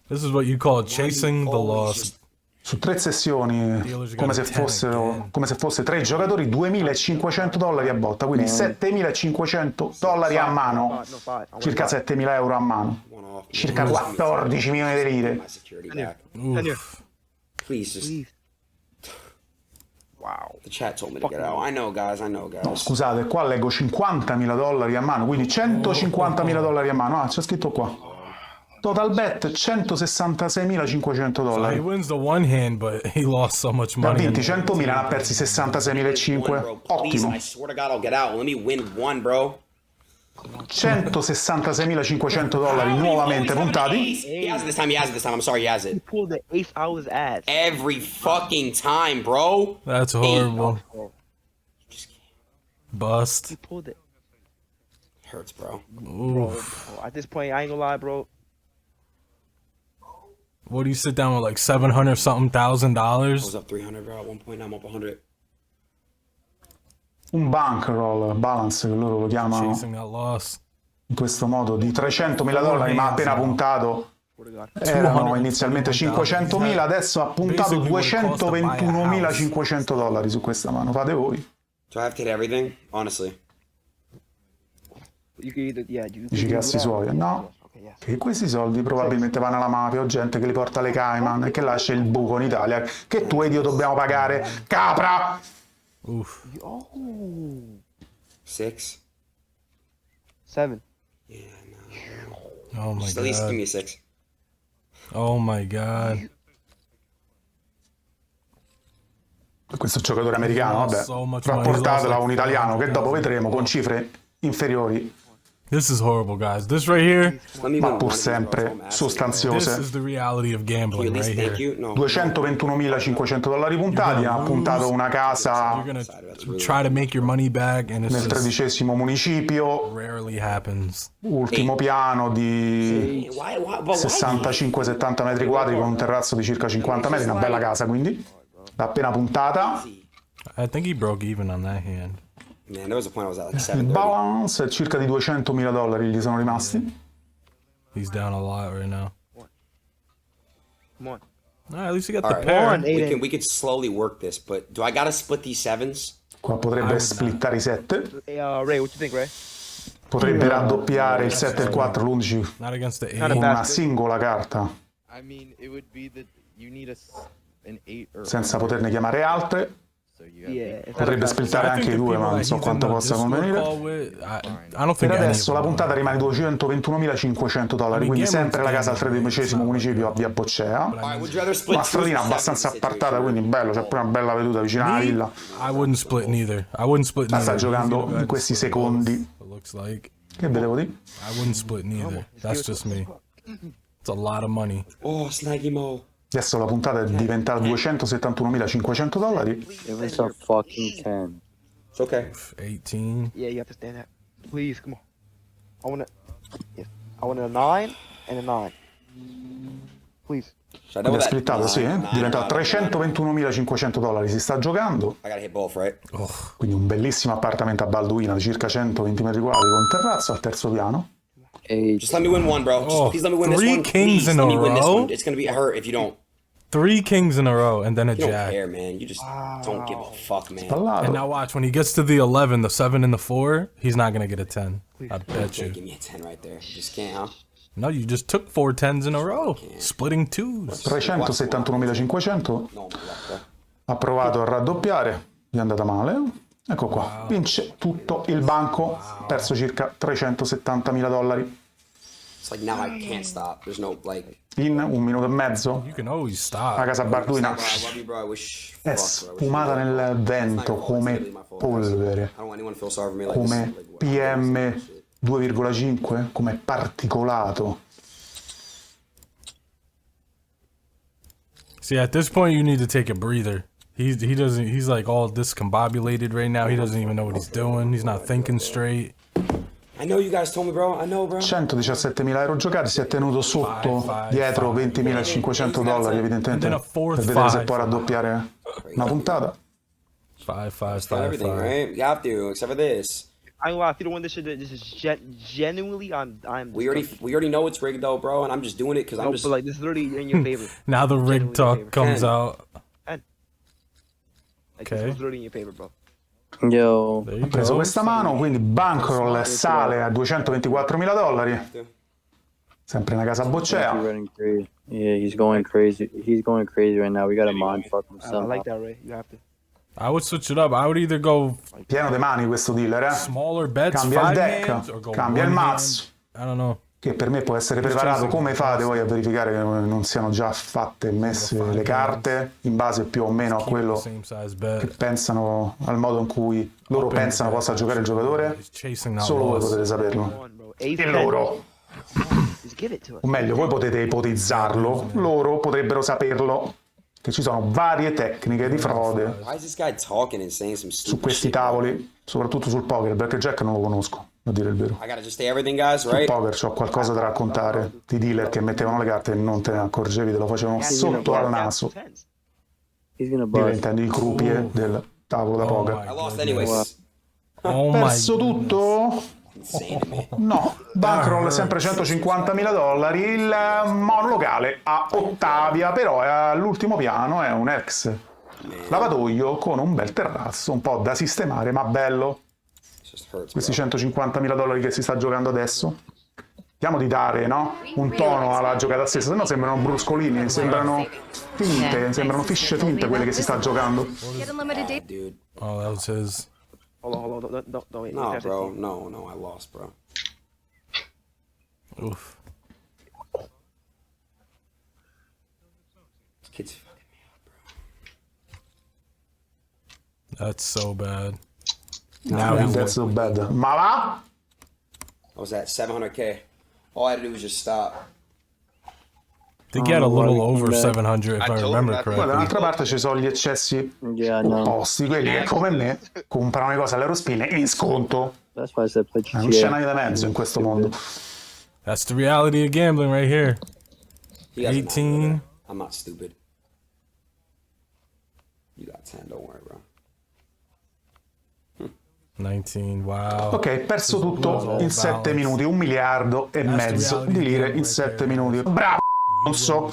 This is what you call chasing the loss. su 3 sessioni, come se fosse 3 giocatori, $2.500 a botta, quindi $7.500 a mano, circa 7.000 euro a mano, circa 14 milioni di lire. My security back. 10 here. Please, just. Please. Wow. The chat told me to get out. I know, guys. I know, guys. Scusate, qua leggo $50.000 a mano, quindi $150.000 a mano. Ah, c'è scritto qua. Total bet So he $166.500. wins the one hand, but he lost so much Ne ha money. vinti 100.000, ne ha persi One, 66.500. bro. Please, Ottimo. I swear to God, I'll get out. Let me win one, bro. $166.500 nuovamente puntati. He has it this time. He has it this time. I'm sorry. He has He it. pulled the ace out of his ass. Every fucking time, bro. That's horrible. Bro. Bust. He pulled it. Hurts, bro. Oof. Bro, at this point, I ain't gonna lie, bro. What do you sit down with, like $700-something thousand? I was up 300, bro. At one point, now I'm up 100. Un bankroll balance, che loro lo chiamano Chasing that loss. in questo modo, di $300.000, ma ha appena puntato. Swear to God. Erano inizialmente 500.000, adesso ha puntato $221.500 su questa mano. Fate voi. Do I have to hit everything? Honestly. You can either, yeah, you Dici can do cazzi that. suoi, no? Okay, yes. E questi soldi probabilmente vanno alla mafia o gente che li porta alle Cayman e che lascia il buco in Italia. Che tu ed io dobbiamo pagare, capra! Oof. Oh, 6. 7. Yeah, no. Oh my Just at least give god. me a 6. Oh my god. Questo è un giocatore americano, vabbè. So much money. Rapportatela a He's un lost like italiano che dopo 400,000. vedremo con cifre inferiori, This is horrible, guys. This right here. Let me ma win pur one of these, bro. sempre That's all I'm asking, This sostanziose. is the reality of bro. Can you gambling at least right thank here. you? No. $221.500 puntati, ha puntato una casa You're gonna try to make your money back, and it's nel just 13° municipio, rarely happens. ultimo piano di But why? 65-70 metri quadri con un terrazzo di circa 50 metri, una bella casa quindi, l'ha appena puntata. I think he broke even on that hand. Man, there was a point I was at like Il 730. balance è circa di $200.000 gli sono rimasti. He's down a lot right now. Come on. At least you got All the right, pair. Aiden. we could slowly work this, but do I gotta split these 7s? Qua potrebbe splittare i 7, Hey, Ray, what you think, Ray? potrebbe raddoppiare il 7 e il 4, l'11 Not against the Not a eight. con una basket. singola carta, I mean, it would be that you need an 8 or senza poterne chiamare altre. so you have Yeah, it's not a Potrebbe basket. splittare I think anche i the due, people ma non that so he's quanto in the possa Discord convenire. call with, I don't Per think any adesso of la them puntata are. rimane $221.500, quindi sempre la casa al 13° municipio a Via Boccea. All right, would you rather split Una two stradina sevens abbastanza situation? appartata, quindi bello, c'è pure una bella veduta vicino alla Me, villa. I wouldn't split neither. I wouldn't split Ma neither. sta giocando He's gonna in questi split both, secondi. it looks like. Che vedevo di? I wouldn't split neither. That's just me. It's a lot of money. Oh, Snaggy Mo. Adesso la puntata è diventata $271.500. Give us a fucking 10. It's okay. 18. Yeah, you have to stand that. Please, come on. I want a 9 and a 9. Please. Should I double È that? splittato, sì, Nine, diventa nine, nine. $321.500. Si sta giocando, I gotta hit both, right? quindi un bellissimo appartamento a Balduina di circa 120 metri quadri con terrazzo al terzo piano. 8. Just let me win one, bro. Just, Oh, please let me win this 3 one. kings Please in let a me win this row? one. It's gonna be a hurt if you don't. 3 kings in a row and then a You don't jack. care, man. You just don't give a fuck, man. Spallato. And now watch, when he gets to the 11, the 7 and the 4, he's not going to get a 10. I bet you. Give me a 10 right there. You just can't, huh? No, you just took 4 10s in a row. Splitting 2s. $371.500. No, bro. Ha provato a raddoppiare, gli è andata male. Ecco qua, vince tutto il banco, perso circa $370.000 It's like now I can't stop. There's no like. in 1 minuto e mezzo. You can always La stop. casa Balduina Bro, I love you, bro. I wish. è sfumata nel vento come polvere, I don't want anyone to feel sorry for me like come this. Like, PM 2,5, come particolato. See, at this point, you need to take a breather. He doesn't. He's like all discombobulated right now. He doesn't even know what he's doing. He's not thinking straight. I know you guys told me, bro. I know, bro. 117.000 euro giocati, si è tenuto sotto, dietro $20.500 evidentemente, per vedere se può raddoppiare una puntata. 5 5 For 5 everything, 5. right? You have to, except for this. I ain't gonna lie, if you don't win this shit, this is genuinely, I'm. We already know it's rigged though, bro, and I'm just doing it because No, I'm just. but like this is literally in your favor. Now the rig Genuinely talk favorite. comes Ken. out. Like, Okay. this was literally in your favor, bro. Yo. There you Ha preso go. questa mano, quindi bankroll sale a $224.000. Sempre una casa He's boccea. running crazy. Yeah, he's going crazy. He's going crazy right now. We gotta mind fuck him I somehow. like that, Ray. You have to. I would switch it up. I would either go Pieno di mani questo dealer, eh? smaller bets, Cambia il 5 deck, hands, or go cambia il one mazzo. hand. I don't know. Che per me può essere preparato. Come fate voi a verificare che non siano già fatte e messe le carte in base più o meno a quello Same size che bet. pensano, al modo in cui loro pensano possa giocare il giocatore? He's chasing that Solo voi loss. potete saperlo. Come on, bro. Ace E 10. loro, Just give it to us. o meglio, voi potete ipotizzarlo, loro potrebbero saperlo, che ci sono varie tecniche di frode Why is this guy talking and saying some su stupid questi shit, bro? tavoli, soprattutto sul poker. Blackjack non lo conosco, a dire il vero. I gotta just say everything, guys, Sul right? poker c'ho qualcosa da raccontare di dealer che mettevano le carte e non te ne accorgevi, te lo facevano sotto al naso, He's gonna bust. diventando i croupier del tavolo da Oh poker. I lost anyways. Oh my Perso tutto? Insane to me. No, bankroll sempre $150.000, il monolocale a Ottavia, però è all'ultimo piano, è un ex lavatoio con un bel terrazzo, un po' da sistemare, ma bello. It's just hurts, questi bro. $150.000 che si sta giocando adesso. Vediamo di dare, no? Un tono alla giocata stessa, se no sembrano bruscolini, sembrano finte, sembrano fisce finte quelle che si sta giocando. Dude. Oh, that was his. Hold on, don't wait. No, Catch bro. it. No, I lost, bro. Oof. This kid's fucking me up, bro. That's so bad. Now that's so bad. Ma va? I was at 700K. All I had to do was just stop. I think he had a little well, over yeah. 700 if I I told him remember not to- Poi da correctly. un'altra parte ci sono gli eccessi Yeah, no. opposti, quelli che come me comprano le cose all'Eurospin in sconto. That's why I said play GTA. Non c'è una via di mezzo in questo mondo. That's the reality of gambling right here. You guys know 18. that. I'm not stupid. You got 10, don't worry, bro. 19. Wow. Ok, perso tutto in 7 minuti, 1,5 miliardi di lire in 7 minuti. Bravo, Alonso!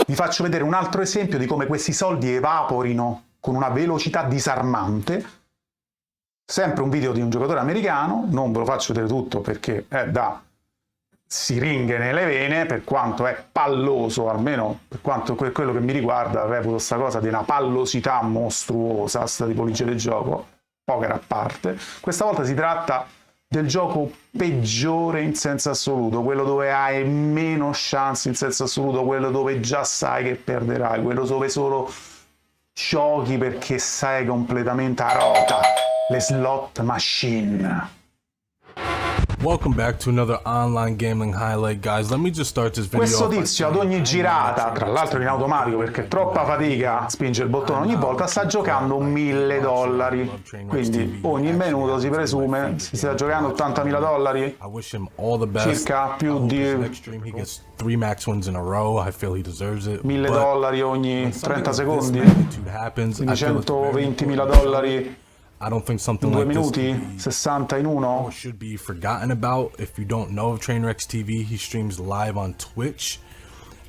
Vi faccio vedere un altro esempio di come questi soldi evaporino con una velocità disarmante. Sempre un video di un giocatore americano, non ve lo faccio vedere tutto perché è da siringhe nelle vene, per quanto è palloso, almeno per quanto quello che mi riguarda, reputo sta cosa di una pallosità mostruosa, sta tipologia di gioco. Poker a parte, questa volta si tratta del gioco peggiore in senso assoluto, quello dove hai meno chance in senso assoluto, quello dove già sai che perderai, quello dove solo giochi perché sai completamente a rota, le slot machine. Welcome back to another online gambling highlight, guys. Let me just start this video. Questo off by tizio ad saying ogni I'm girata, not tra trying l'altro to in automatico perché è troppa fatica spinge il bottone ogni volta, sta giocando $1.000. Quindi ogni minuto si presume si sta giocando $80.000. I wish him all the best. Circa più I hope di his next stream he gets 3 max wins in a row. I feel he deserves it. $1.000 ogni 30 secondi, Happens, quindi I feel it's very $120.000 I don't think something in 2 like this minuti, 60 in 1. should be forgotten about. If you don't know of Trainwrecks TV, he streams live on Twitch,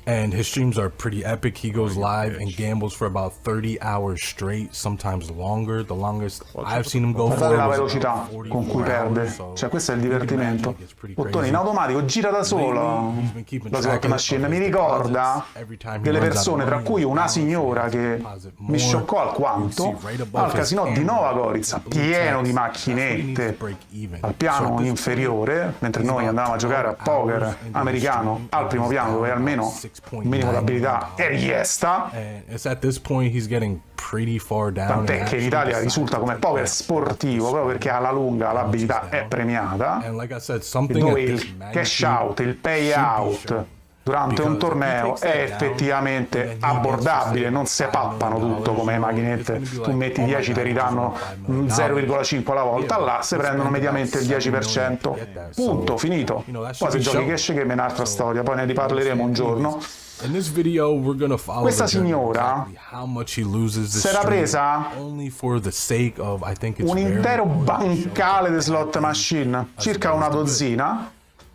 and his streams are pretty epic. He goes live and gambles for about 30 hours straight, sometimes longer. The longest I've seen him go for Guardate la was velocità about 44 con cui perde, hours, so cioè questo è il you can imagine divertimento. it gets pretty Bottone in crazy. automatico, gira da solo He's been keeping la track slot of machine. Mi his ricorda deposits. Every time he delle runs out of persone, tra money, cui una he signora balances che deposit mi more. scioccò You alquanto see right above al his casino di camera, Nova Gorica, the blue pieno di text. That's what he needs to macchinette break even. al So piano at this inferiore, mentre he's noi about andavamo a giocare a 12 poker hours into the americano stream, al primo and he's piano dove down almeno about un minimo $6.9 d'abilità è richiesta. And it's at this point he's getting pretty far down. Tant'è and che in actually Italia decides risulta to come take poker that sportivo, proprio perché alla lunga l'abilità è premiata, And like I said, e something dove at this il magnitude cash out, il payout durante un torneo è effettivamente abbordabile, non si pappano tutto come macchinette, tu metti 10 per i danno 0,5 alla volta, là si prendono mediamente il 10%, punto, finito. Poi se giochi cash game è un'altra storia, poi ne riparleremo un giorno. In this video, we're gonna follow Questa the journey of signora exactly how much he loses this si era stream, presa only for the sake of, I think it's un very intero important to show bancale di slot machine, circa una dozzina.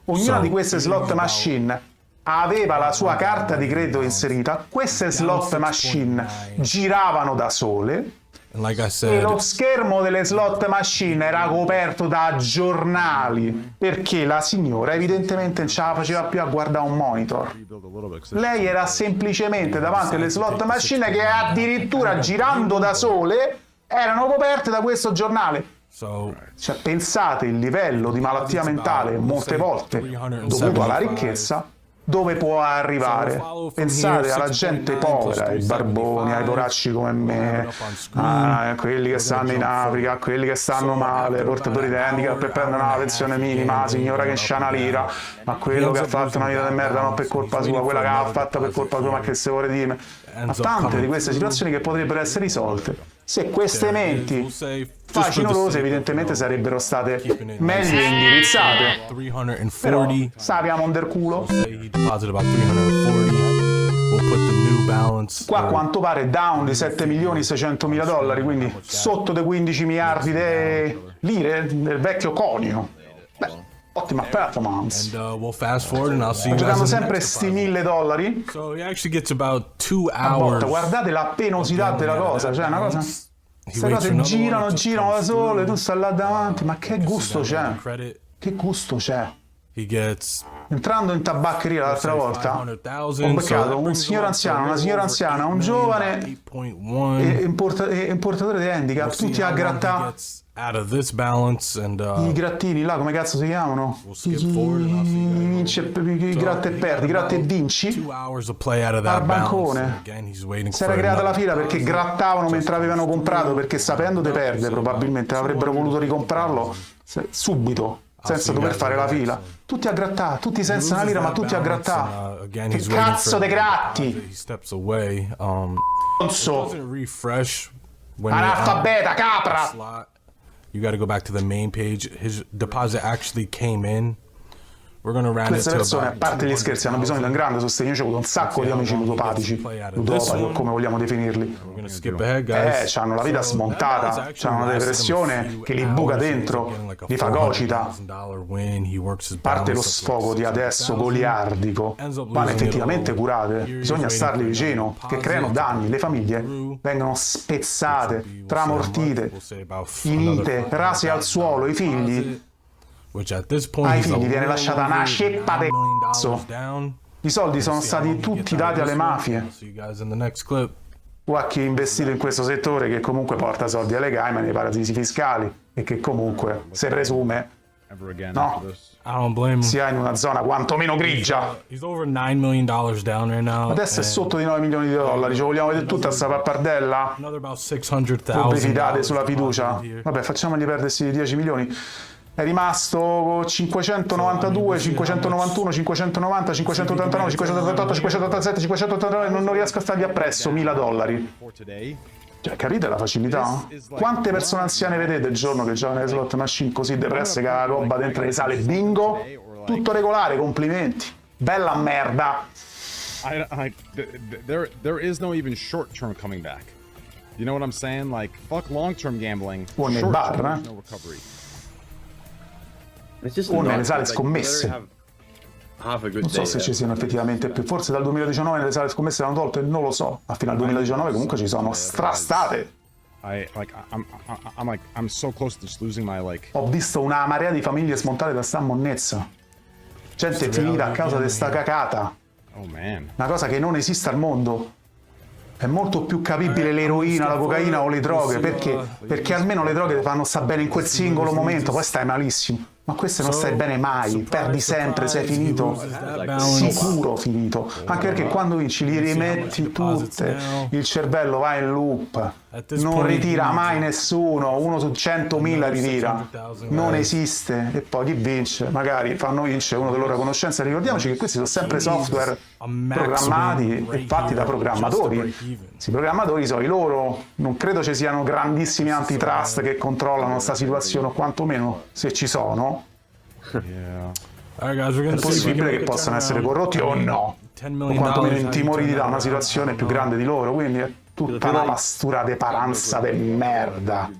Ognuna di queste slot machine aveva la sua carta di credito inserita. Queste slot machine giravano da sole And like I e said, lo schermo delle slot machine era coperto da giornali, perché la signora evidentemente non ce la faceva più a guardare un monitor. Lei era semplicemente davanti alle slot machine che addirittura girando da sole erano coperte da questo giornale. so Cioè, pensate il livello di malattia mentale molte volte dovuto alla ricchezza dove può arrivare. Pensate alla gente povera, ai barboni, ai poracci come me, a quelli che stanno in Africa, a quelli che stanno male, portatori di handicap per prendere una pensione minima, la signora che c'ha una lira, ma quello che ha fatto una vita di merda non per colpa sua, quella che l'ha fatta per colpa sua, ma che se vuole dire. Ma tante di queste situazioni che potrebbero essere risolte se queste menti facinorose evidentemente sarebbero state meglio indirizzate. 340. Però sappiamo under culo. Say he deposited about 340. We'll put the new balance. Qua a quanto pare down di $7.600.000, quindi sotto dei 15 miliardi di lire del vecchio conio. Beh, ottima performance. And we'll fast forward and I'll see you guys Giocando in the sempre next sti deposit. $1.000. So he actually gets about 2 A botta, hours. guardate la penosità della cosa, cioè una cosa. Queste cose girano da sole, tu stai là davanti, ma che gusto c'è? Che gusto c'è? He gets Entrando in tabaccheria l'altra volta, ho beccato un signore anziano, una signora anziana, un giovane e importatore di handicap, tutti a grattare out of this balance and i grattini là, come cazzo si chiamano? I gratta e perdi, gratta e vinci. 2 hours of play out of that Al bancone. balance. Si era creata la fila perché grattavano mentre avevano comprato, perché sapendo di perdere probabilmente avrebbero voluto ricomprarlo subito, senza dover fare la fila. Tutti a grattare, tutti senza una lira, ma tutti a grattare. Che cazzo de gratti? He steps away. Conso, Doesn't refresh when analfabeta, capra. slot. You got to go back to the main page. His deposit actually came in. We're gonna round it Queste to persone, a about parte gli scherzi, hanno bisogno di un grande sostegno. Io ho avuto un sacco di amici ludopatici, ludopati o come vogliamo definirli. We're gonna skip ahead, guys. Hanno la vita smontata, hanno una depressione che li buca dentro, li fagocita. A parte lo sfogo di adesso goliardico, vanno effettivamente curate, bisogna starli vicino, che creano danni, le famiglie vengono spezzate, tramortite, finite, rase al suolo, i figli. Ai figli viene lasciata una ceppa de cazzo. I soldi sono stati tutti dati alle mafie o a chi è investito in questo settore, che comunque porta soldi alle Cayman, nei paradisi fiscali, e che comunque, se presume, no, sia in una zona quantomeno grigia. Adesso è sotto di 9 milioni di dollari. Ci vogliamo vedere tutta sta pappardella? Pubblicità sulla fiducia. Vabbè, facciamogli perdere questi 10 milioni. È rimasto 592, 591, 590, 589, 588, 587, 589, non riesco a stargli appresso, $1000. Cioè, capite la facilità? Quante persone anziane vedete il giorno che giocano nelle slot machine così depresse che la roba dentro le sale bingo? Tutto regolare, complimenti. Bella merda. There is no even short-term coming back. You know what I'm saying? Like, fuck long-term gambling. O nei bar, No recovery. O nelle sale scommesse. Non so se ci siano effettivamente più. Forse dal 2019 nelle sale scommesse l'hanno tolte, non lo so. Ma fino al 2019 comunque ci sono strastate. I'm so close to just losing my Ho visto una marea di famiglie smontate da sta monnezza. Gente finita a causa di sta cacata. Oh man. Una cosa che non esiste al mondo. È molto più capibile l'eroina, la cocaina o le droghe. Perché? Perché almeno le droghe ti fanno sta bene in quel singolo momento, poi stai malissimo. Ma queste non stai bene mai, perdi sempre, sei finito, sicuro finito. Anche perché quando vinci li rimetti tutte, il cervello va in loop, non ritira mai nessuno, 1 su 100.000 ritira, non esiste. E poi chi vince? Magari fanno vincere uno delle loro conoscenze. Ricordiamoci che questi sono sempre software programmati e fatti da programmatori. Questi programmatori sono i loro, non credo ci siano grandissimi antitrust che controllano questa situazione, o quantomeno se ci sono. È possibile che possano essere corrotti o no, o quantomeno intimoriti da una situazione più grande di loro, quindi è tutta una pastura de paranza de merda.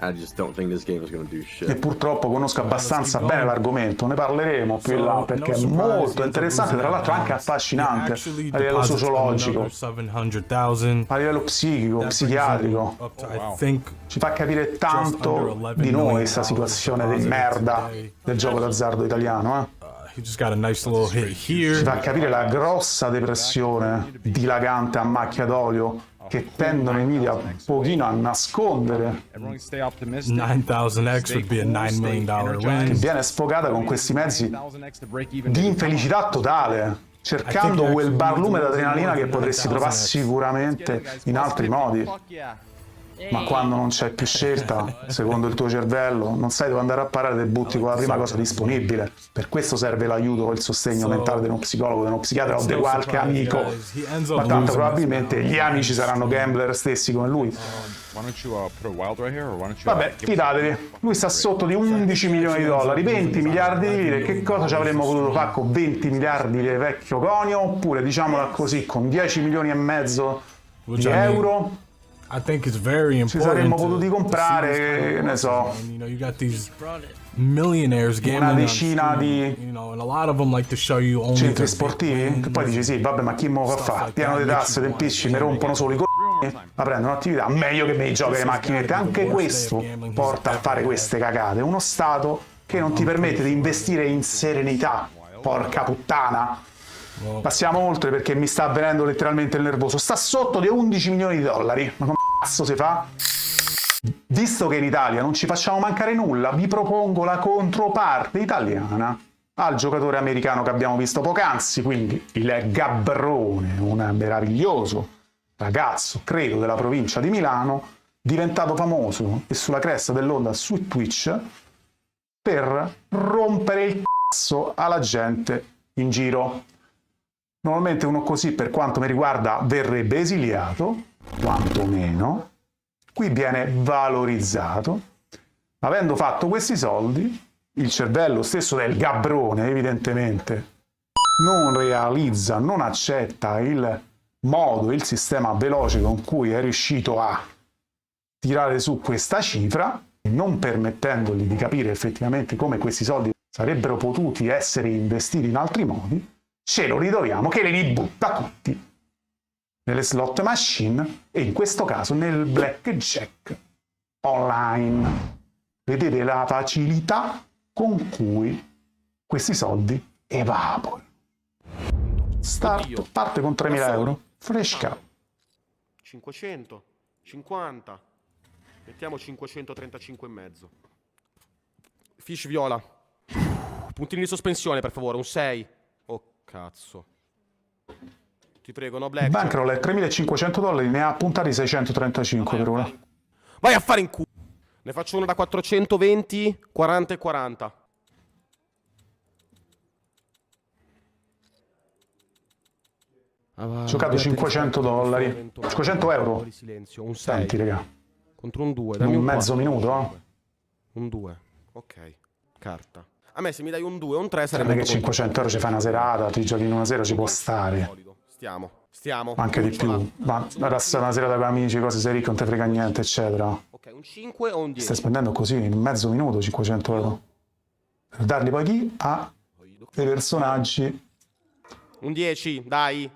E purtroppo conosco abbastanza bene l'argomento, ne parleremo più in là perché è molto interessante, tra l'altro anche affascinante a livello sociologico, a livello psichico, psichiatrico. Ci fa capire tanto di noi questa situazione di merda del gioco d'azzardo italiano, Ci fa capire la grossa depressione dilagante a macchia d'olio che tendono i media un pochino a nascondere, 9,000x would be a $9 million win. che viene sfogata con questi mezzi di infelicità totale, cercando quel barlume d'adrenalina che potresti trovare sicuramente in altri modi. Ma quando non c'è più scelta, secondo il tuo cervello, non sai dove andare a parare, te butti con la prima cosa disponibile. Per questo serve l'aiuto e il sostegno mentale di uno psicologo, di uno psichiatra o di qualche amico. Ma tanto probabilmente gli amici saranno gambler stessi come lui. Vabbè, fidatevi, lui sta sotto di 11 milioni di dollari, 20 miliardi di lire. Che cosa ci avremmo potuto fare con 20 miliardi di vecchio conio? Oppure, diciamola così, con 10 milioni e mezzo di euro? Ci saremmo potuti comprare, che ne so, una decina di centri sportivi, che poi dici sì, vabbè, ma chi me lo fa fare? Pieno di tasse, tempistici, mi rompono solo i la prendono attività, meglio che mi giochi le macchinette. Anche questo porta a fare queste cagate. Uno Stato che non ti permette di investire in serenità. Porca puttana. Passiamo oltre perché mi sta avvenendo letteralmente il nervoso. Sta sotto di 11 milioni di dollari. Ma come cazzo si fa? Visto che in Italia non ci facciamo mancare nulla, vi propongo la controparte italiana al giocatore americano che abbiamo visto poc'anzi, quindi il Gabbrone, un meraviglioso ragazzo, credo, della provincia di Milano, diventato famoso e sulla cresta dell'onda su Twitch per rompere il cazzo alla gente in giro. Normalmente uno così, per quanto mi riguarda, verrebbe esiliato, quantomeno. Qui viene valorizzato. Avendo fatto questi soldi, il cervello stesso del Gabbrone, evidentemente, non realizza, non accetta il modo, il sistema veloce con cui è riuscito a tirare su questa cifra, non permettendogli di capire effettivamente come questi soldi sarebbero potuti essere investiti in altri modi, ce lo ritroviamo che li butta tutti nelle slot machine e in questo caso nel blackjack online. Vedete la facilità con cui questi soldi evaporano. Start parte con 3.000 euro, fresh cap. 500, 50, mettiamo 535 e mezzo. Fish viola. Puntini di sospensione per favore, un 6. Oh cazzo. Ti prego, no black. Bankroll è 3.500 dollari, ne ha puntati 635 per ora. Vai a fare in culo. Ne faccio uno da 420, 40 e 40. Giocato 500 dollari. 500 euro. Un 6. Senti, raga. Contro un 2. Un mezzo minuto, Un 2. Ok. Carta. A me se mi dai un 2 o un 3 sarebbe... Sarebbe che 500 euro ci fai una serata, ti giochi in una sera, ci può stare. Stiamo. Anche di più. Ma resta una serata con amici, cose sei ricco, non te frega niente, eccetera. Ok, un 5 o un 10? Stai spendendo così, in mezzo minuto, 500 euro. Per darli poi chi? A dei personaggi. Un 10, dai.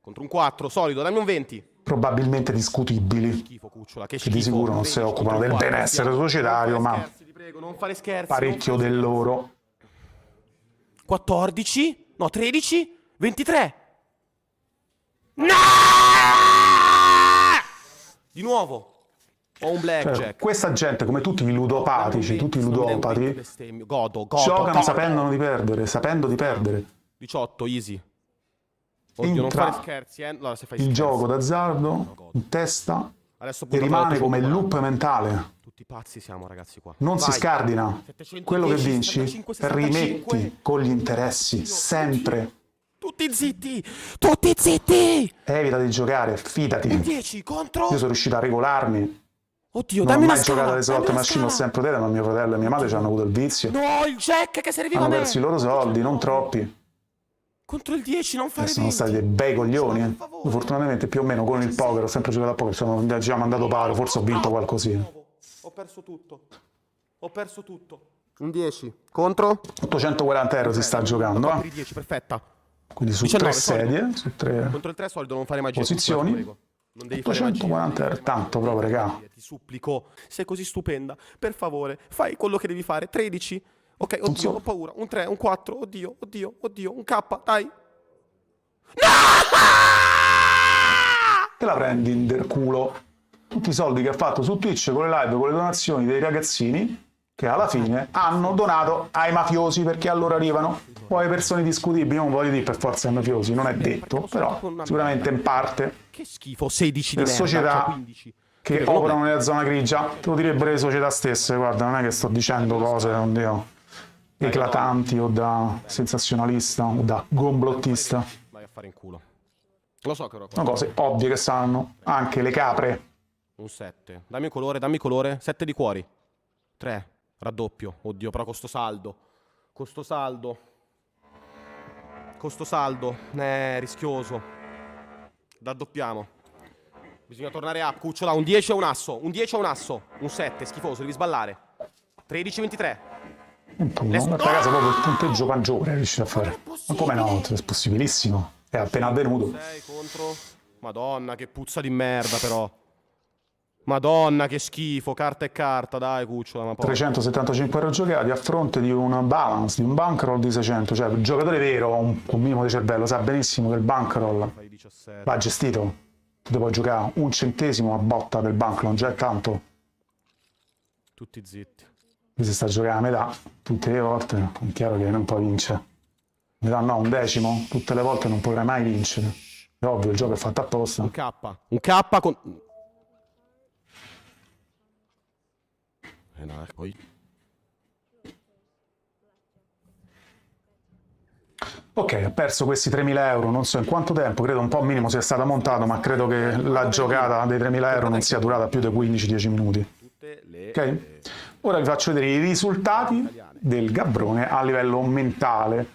Contro un 4, solido, dammi un 20. Probabilmente discutibili. Schifo, cucciola, che Che di sicuro non si occupano del benessere societario, ma non fare scherzi. parecchio del loro. 14? No, 13? 23? No! Di nuovo. Ho un blackjack. Cioè, questa gente, come tutti i ludopatici, tutti i ludopati, godo. giocano sapendo di perdere. 18, easy. Oddio, non fare scherzi, Allora, se fai il scherzi. gioco d'azzardo in testa Adesso e rimane come il loop mentale. Tutti pazzi siamo, ragazzi, qua. Non si Vai. scardina. 710, Quello che vinci 75, 65. rimetti con gli interessi, sempre. Tutti zitti! Tutti zitti! Evita di giocare, fidati. 10 contro... Io sono riuscito a regolarmi. Oddio, Non ho dammi una mai giocato scala, alle slot dammi una machine, ho scala. sempre detto, ma mio fratello e mia madre ci hanno avuto il vizio. No, il jack che serviva a Hanno me! perso i loro soldi, non troppi. Contro il 10, non fare E sono 20. stati dei bei coglioni. Io fortunatamente più o meno con il poker ho sempre giocato a poker, sono già mandato paro, forse ho vinto qualcosina. Ho perso tutto. Un 10 contro 840 euro si sta giocando, per i 10, perfetta. quindi su 19, 3 sedie, su 3 Contro il 3 solido non fare magia. posizioni. tu, prego. Non devi fare magia. 840 euro, tanto proprio, regà. Ti supplico, sei così stupenda. Per favore, fai quello che devi fare. 13. Ok, Non oddio, so. ho paura. Un 3, un 4, oddio. Un K, dai. Te la prendi in del culo. Tutti i soldi che ha fatto su Twitch con le live, con le donazioni dei ragazzini che alla fine hanno donato ai mafiosi, perché a loro arrivano poi persone discutibili. Non voglio dire per forza ai mafiosi, non è detto, però sicuramente in parte Che schifo, 16 di le merda, società cioè 15. che Prego, operano nella zona grigia. Te lo direbbero le società stesse, guarda, non è che sto dicendo cose, oddio, eclatanti o da sensazionalista o da gomblottista. Vai a fare in culo. Lo so che ero qua. Sono cose ovvie che sanno anche le capre. Un 7. Dammi colore. 7 di cuori. 3. Raddoppio. Oddio, però costo saldo. Rischioso. Raddoppiamo. Bisogna tornare up. Cucciola, un 10 o un asso. Un 7, schifoso, devi sballare. 13-23. Guarda caso proprio il punteggio maggiore riesci a fare. Ma come no? È possibilissimo. È appena avvenuto. 6 contro Madonna, che puzza di merda, però. Madonna, che schifo. Carta e carta, dai, cucciola. Ma 375 euro giocati a fronte di un balance, di un bankroll di 600. Cioè, il giocatore vero, un minimo di cervello, sa benissimo che il bankroll va gestito. Tu devi giocare un centesimo a botta del bankroll, già è tanto. Tutti zitti. Qui si sta giocando a metà, tutte le volte è chiaro che non puoi vincere. Metà no, un decimo, tutte le volte non potrai mai vincere. È ovvio, il gioco è fatto apposta. Un K con... no, poi... Ok, ha perso questi 3.000 euro, non so in quanto tempo, credo un po' minimo sia stata montata, ma credo che la giocata dei 3.000 euro non sia durata più di 15-10 minuti. Ok? Ora vi faccio vedere i risultati del Gabbrone a livello mentale.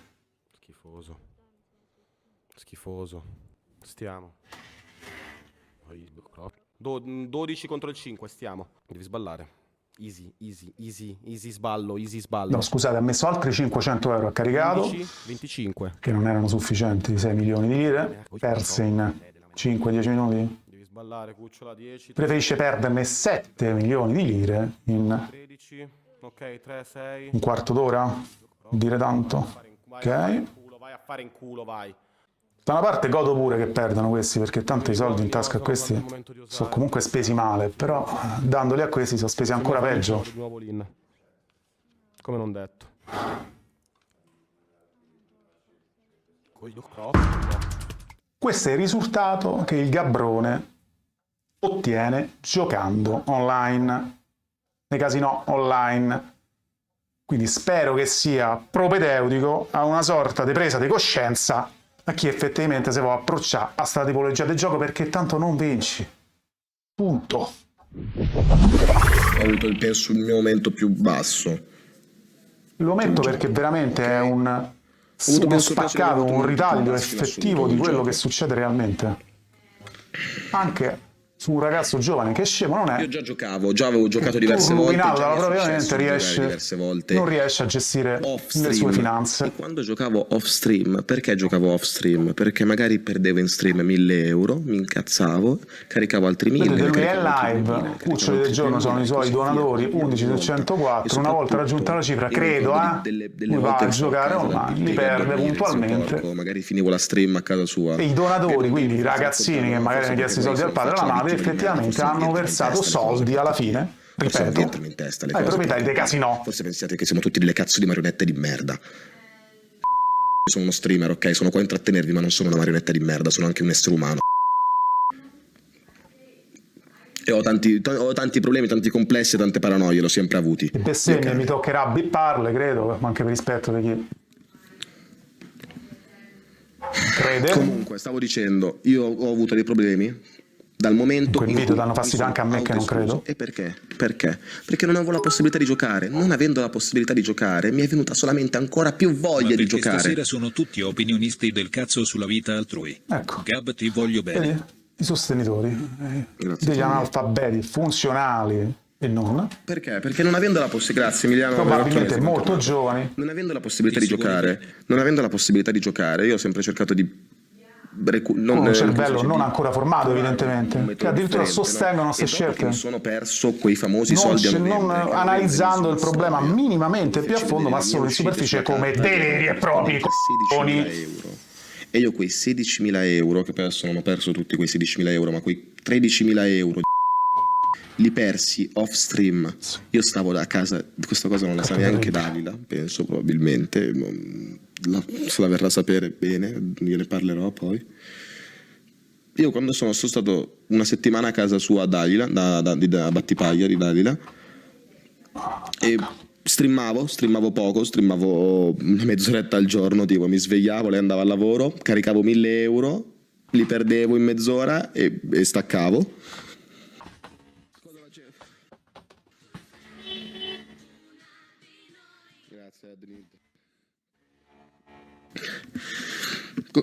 Schifoso. Schifoso. Stiamo. 12 contro il 5, stiamo. Devi sballare. Easy sballo. No, scusate, ha messo altri 500 euro, ha caricato. 25. Che non erano sufficienti, 6 milioni di lire. Perse in 5-10 minuti. Devi sballare, cucciola, 10. Preferisce perderne 7 milioni di lire in 13. Ok, 3, 6. un quarto d'ora? Dire tanto. Ok. Vai a fare in culo, vai. Da una parte godo pure che perdano questi, perché tanto i soldi in tasca a questi sono comunque spesi male, però dandoli a questi sono spesi ancora peggio. Come non detto. Questo è il risultato che il Gabbrone ottiene giocando online, nei casinò online. Quindi spero che sia propedeutico a una sorta di presa di coscienza a chi effettivamente si può approcciare a sta tipologia di gioco, perché tanto non vinci. Punto. Ho avuto penso il mio momento più basso. Lo metto perché veramente è uno spaccato, un ritaglio effettivo di quello che succede realmente. Anche su un ragazzo giovane che scemo non è. Io già avevo giocato diverse volte. Dalla propria mente non riesce a gestire le sue finanze. E quando giocavo off stream, perché giocavo off stream? Perché magari perdevo in stream 1.000 euro, mi incazzavo, caricavo altri 1.000. Vedete, lui è live, Cuccioli del giorno sono i suoi donatori, 11 su 104, una volta raggiunta la cifra, credo, lui va a giocare online, li perde puntualmente. Magari finivo la stream a casa sua. E i donatori, quindi i ragazzini che magari hanno chiesto i soldi al padre e alla madre, effettivamente hanno versato soldi alla fine, ripeto, ai proprietari dei casinò. Forse pensate che siamo tutti delle cazzo di marionette di merda. Sono uno streamer, ok, sono qua a intrattenervi, ma non sono una marionetta di merda, sono anche un essere umano. E ho tanti problemi, tanti complessi e tante paranoie, l'ho sempre avuti. E bestemmie mi toccherà bipparle, credo, ma anche per rispetto di chi crede. Comunque, stavo dicendo, io ho avuto dei problemi dal momento in cui danno fastidio anche a me che non credo. E perché? Perché non avevo la possibilità di giocare. Non avendo la possibilità di giocare mi è venuta solamente ancora più voglia di giocare. Stasera sono tutti opinionisti del cazzo sulla vita altrui. Ecco. Gab, ti voglio bene. I sostenitori degli analfabeti funzionali e non. Perché? Perché non avendo la possibilità, grazie Emiliano, probabilmente molto giovani, non avendo la possibilità di giocare, io ho sempre cercato di con un cervello non ancora formato, evidentemente, che addirittura sostengono queste scelte. Mi sono perso quei famosi soldi a novembre, non analizzando il problema minimamente più a fondo, ma solo in superficie, come dei veri e propri coglioni. E io quei 16.000 euro, che adesso non ho perso tutti quei 16.000 euro, ma quei 13.000 euro li persi off stream. Io stavo da casa, questa cosa non la sa neanche Dalila, penso, probabilmente se la verrà a sapere bene, gliene parlerò poi. Io quando sono stato una settimana a casa sua a Dalila, da Battipaglia di Dalila, e streamavo poco, streamavo una mezz'oretta al giorno, tipo mi svegliavo, lei andava al lavoro, caricavo 1.000 euro, li perdevo in mezz'ora e staccavo.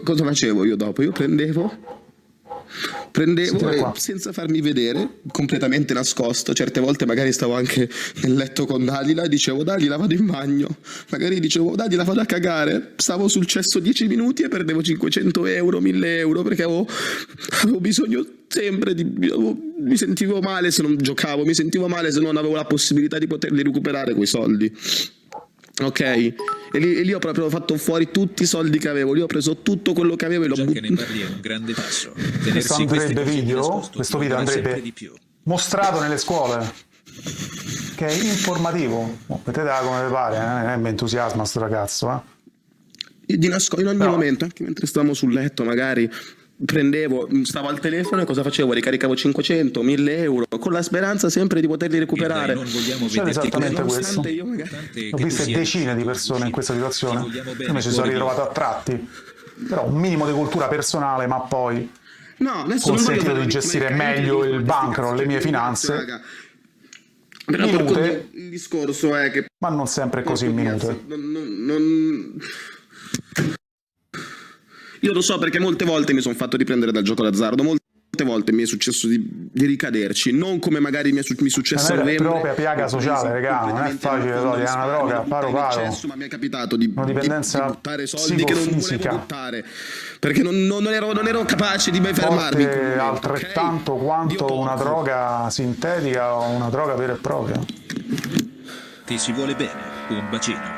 Cosa facevo io dopo? Io prendevo, prendevo e senza farmi vedere, completamente nascosto, certe volte magari stavo anche nel letto con Dalila e dicevo Dalila vado in bagno, magari dicevo Dalila vado a cagare, stavo sul cesso 10 minuti e perdevo 500 euro, 1000 euro perché avevo bisogno sempre mi sentivo male se non giocavo, mi sentivo male se non avevo la possibilità di poterli recuperare quei soldi. Ok, e lì ho proprio fatto fuori tutti i soldi che avevo, lì ho preso tutto quello che avevo e l'ho buttato. Ne parli è un grande passo. Questo video andrebbe mostrato nelle scuole, che è informativo. Vedete come vi pare, non mi entusiasma sto ragazzo, in ogni momento, anche mentre stavamo sul letto magari stavo al telefono e cosa facevo? Ricaricavo 500, 1000 euro con la speranza sempre di poterli recuperare. Non vogliamo c'è esattamente questo. Ho visto decine di persone in questa situazione, io mi ci sono ritrovato a tratti, però un minimo di cultura personale, ma poi consentito di gestire meglio il bankroll, le mie finanze minute, il discorso è che ma non sempre così minute. Io lo so perché molte volte mi sono fatto riprendere dal gioco d'azzardo, molte volte mi è successo di ricaderci, non come magari mi è successo a novembre. È propria piaga sociale, regà, non è facile, è una droga, paro. Ma mi è capitato di buttare soldi che non volevo buttare, perché non ero capace di mai fermarmi. Altrettanto quanto una droga sintetica o una droga vera e propria. Ti si vuole bene, un bacino.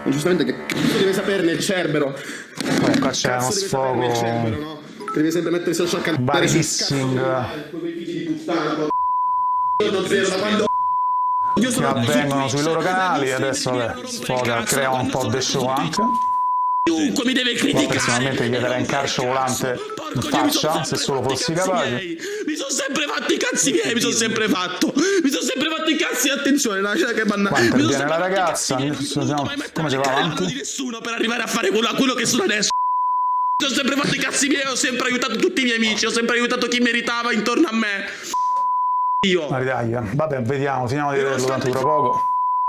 Giustamente che deve saperne il Cerbero. Qua c'è uno sfogo, deve sempre mettersi a cantare baritissing che avvengono sui loro canali e adesso sfoga, crea un po' di show anche. Chiunque mi deve criticare. Personalmente gli darei un calcio volante in faccia se solo fossi capace. Mi sono sempre fatto i cazzi miei, mi sono sempre fatto i cazzi, attenzione, qua interviene la ragazza, come si va avanti? Di nessuno per arrivare a fare quello che sono adesso. Mi sono sempre fatto i cazzi miei, ho sempre aiutato tutti i miei amici, ho sempre aiutato chi meritava intorno a me. Io. Vabbè, finiamo di vederlo tanto tra poco.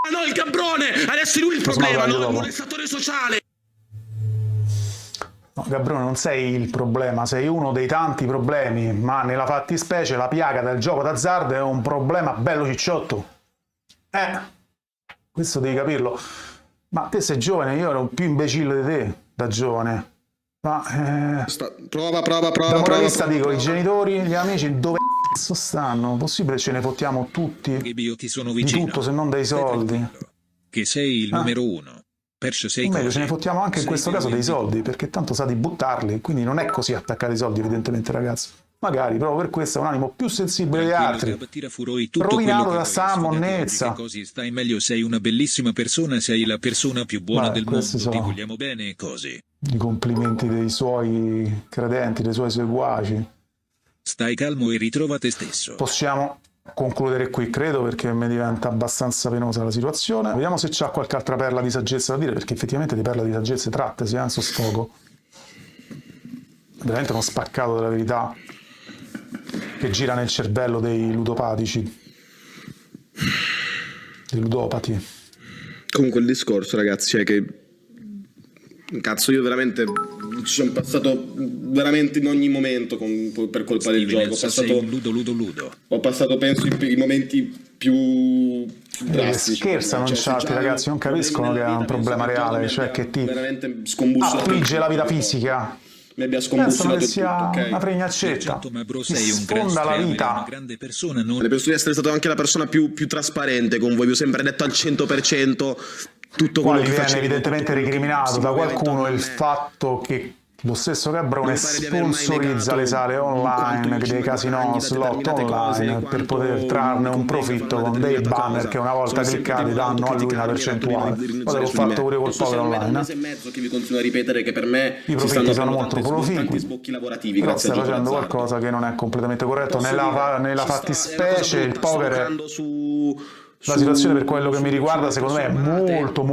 Ma no, il cabrone, adesso lui il problema, non il molestatore sociale. No, Gabrone, non sei il problema, sei uno dei tanti problemi, ma nella fattispecie la piaga del gioco d'azzardo è un problema bello cicciotto. Questo devi capirlo. Ma te sei giovane, io ero più imbecille di te da giovane. Ma prova. Da moralista dico, i genitori, gli amici, dove cazzo stanno? Possibile ce ne fottiamo tutti? Io ti sono vicino. Di tutto se non dei soldi. Che sei il numero uno. O meglio, ce ne fottiamo anche in questo caso dei soldi, perché tanto sa di buttarli, quindi non è così attaccato ai soldi evidentemente, ragazzi. Magari proprio per questo è un animo più sensibile di altri, rovinato da sta monnezza. Così stai meglio, sei una bellissima persona, sei la persona più buona del mondo, ti vogliamo bene e così. I complimenti dei suoi credenti, dei suoi seguaci. Stai calmo e ritrova te stesso. Possiamo concludere qui, credo, perché mi diventa abbastanza penosa la situazione. Vediamo se c'ha qualche altra perla di saggezza da dire, perché effettivamente di perla di saggezza trattasi, anzo sfogo. Veramente uno spaccato della verità che gira nel cervello dei ludopatici, dei ludopati. Comunque il discorso, ragazzi, è che cazzo, io veramente ci sono passato veramente in ogni momento per colpa del gioco. Ho passato penso i momenti più drastici. Scherzano in chat, ragazzi, non capiscono che è un problema reale, cioè che ti affligge la vita fisica. Mi abbia scombussolato che sia tutto, una fregnaccetta, ti sfonda la vita. Le penso di essere stato anche la persona più trasparente con voi, vi ho sempre detto al 100% tutto quello che viene facevo. Evidentemente ricriminato da qualcuno il fatto che lo stesso Gabrone sponsorizza le sale online, dei casinò, slot online, per poter trarne un profitto con dei banner che una volta cliccati danno a lui una percentuale. Poi l'ho fatto pure col poker online. E mezzo che vi continuo a ripetere che per me i profitti sono molto proficui, però stai facendo qualcosa che non è completamente corretto. Nella fattispecie il poker è... La situazione, per quello che mi riguarda, secondo me è molto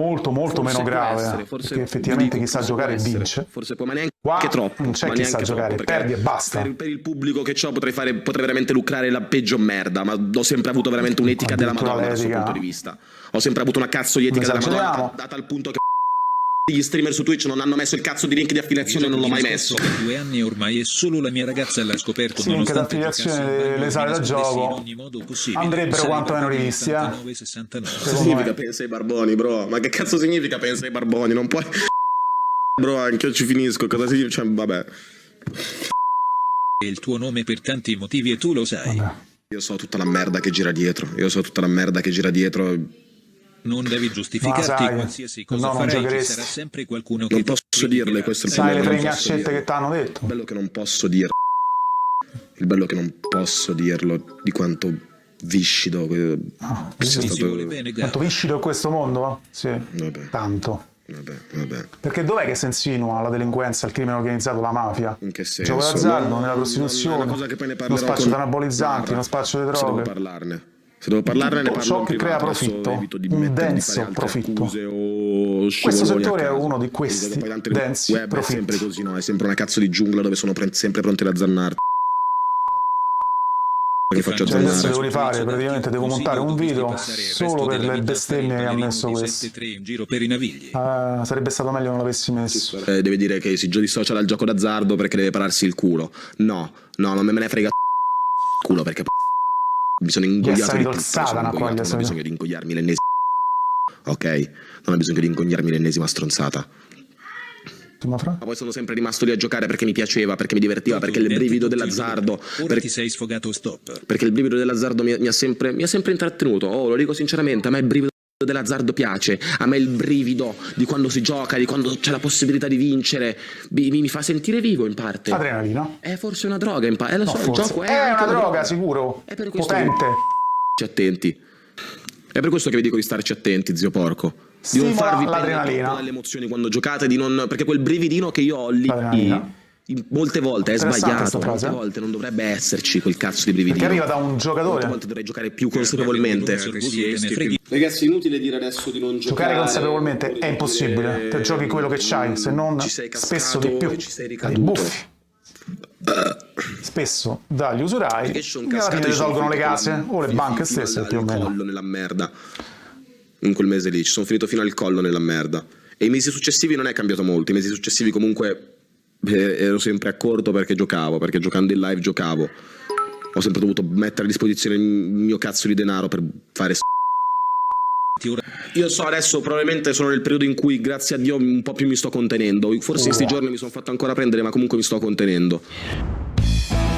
meno grave, perché effettivamente chi sa giocare vince. Forse può, ma neanche qua troppo. Non c'è chi sa giocare, perdi e basta. Per il pubblico che ho potrei veramente lucrare la peggio merda, ma ho sempre avuto veramente un'etica della Madonna dal suo punto di vista. Ho sempre avuto una cazzo di etica della Madonna, data al punto che gli streamer su Twitch non hanno messo il cazzo di link di affiliazione, non l'ho mai messo. Per 2 anni ormai e solo la mia ragazza l'ha scoperto. Sì, link d'affiliazione delle sale da gioco andrebbero quantomeno rivisti, Che significa pensa ai barboni, bro? Ma che cazzo significa pensa ai barboni? Non puoi... Bro, anche io ci finisco, cosa significa? Cioè, vabbè. È il tuo nome per tanti motivi e tu lo sai. Vabbè. Io so tutta la merda che gira dietro. Non devi giustificarti, qualsiasi cosa farai ci sarà sempre qualcuno che non posso dirle questo. Sai le fregnacette che ti hanno detto? Il bello che non posso dire. Il bello che non posso dirlo di quanto viscido sia stato. Quanto viscido è questo mondo? Sì. Vabbè. Tanto. Vabbè. Perché dov'è che si insinua la delinquenza, il crimine organizzato, la mafia? In che senso? Gioco d'azzardo, nella prostituzione, lo spaccio di anabolizzanti, lo spaccio di droghe. Se devo parlarne ne parlo ciò in che crea privato, profitto, evito di un mettere, di denso fare altre profitto. accuse o Questo scivoloni settore a è caso. uno di questi Poi tanto densi web è profitti. sempre così, no? È sempre una cazzo di giungla dove sono sempre pronti ad azzannarti. Che faccio Cioè adesso azzannare? devo rifare, praticamente devo montare un video solo per le bestemmie che ha messo questo. Sarebbe stato meglio non l'avessi messo. Deve dire che si dissocia dal gioco d'azzardo perché deve pararsi il culo. No, non me ne frega culo perché mi sono ingoiato di tutto, non ho bisogno di ingoiarmi l'ennesima. Ok? Non ho bisogno di ingoiarmi l'ennesima stronzata. Ma poi sono sempre rimasto lì a giocare perché mi piaceva, perché mi divertiva, perché il brivido dell'azzardo. Ora ti sei sfogato, stop. Perché il brivido dell'azzardo mi ha sempre intrattenuto. Oh, lo dico sinceramente, a me il brivido dell'azzardo piace. A me il brivido di quando si gioca, di quando c'è la possibilità di vincere, mi fa sentire vivo in parte. Adrenalina? È forse una droga in parte. Lo so, forse. il gioco è una droga, sicuro. È per questo potente. Che attenti. È per questo che vi dico di starci attenti, zio porco. Di non Stimola farvi l'adrenalina. dalle emozioni quando giocate, perché quel brividino che io ho lì molte volte è sbagliato, molte volte non dovrebbe esserci quel cazzo di brividino. Perché arriva da un giocatore. Molte volte dovrei giocare più consapevolmente. Ragazzi, è inutile dire adesso di non giocare. Giocare consapevolmente è impossibile. Te giochi quello che c'hai, se non spesso di più. Dai buffi. Spesso dagli usurai che alla fine risolvono le case o le banche stesse più o meno. Nella merda. In quel mese lì ci sono finito fino al collo nella merda. E i mesi successivi non è cambiato molto. I mesi successivi comunque ero sempre a corto perché giocavo, perché giocando in live giocavo. Ho sempre dovuto mettere a disposizione il mio cazzo di denaro per fare Io so adesso probabilmente sono nel periodo in cui grazie a Dio un po' più mi sto contenendo. Forse in questi giorni mi sono fatto ancora prendere, ma comunque mi sto contenendo.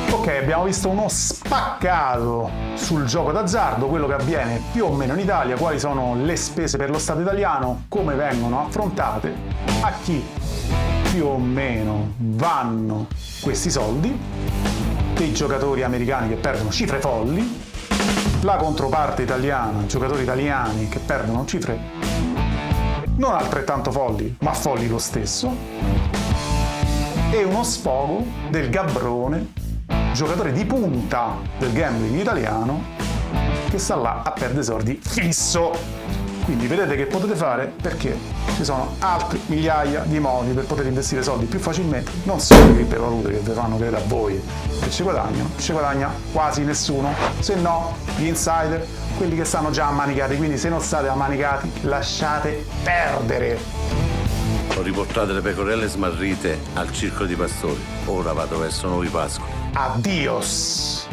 Ok, abbiamo visto uno spaccato sul gioco d'azzardo, quello che avviene più o meno in Italia, quali sono le spese per lo Stato italiano, come vengono affrontate, a chi più o meno vanno questi soldi, dei giocatori americani che perdono cifre folli, la controparte italiana, giocatori italiani che perdono cifre non altrettanto folli, ma folli lo stesso, e uno sfogo del Gabbrone, giocatore di punta del gambling italiano, che sta là a perdere soldi fisso. Quindi vedete che potete fare, perché ci sono altri migliaia di modi per poter investire soldi più facilmente, non solo le criptovalute che vi fanno credere a voi che ci guadagna quasi nessuno, se no gli insider, quelli che stanno già ammanicati. Quindi se non state ammanicati lasciate perdere. Ho riportato le pecorelle smarrite al circolo di pastori. Ora vado verso Nuovi Pascoli. Addios.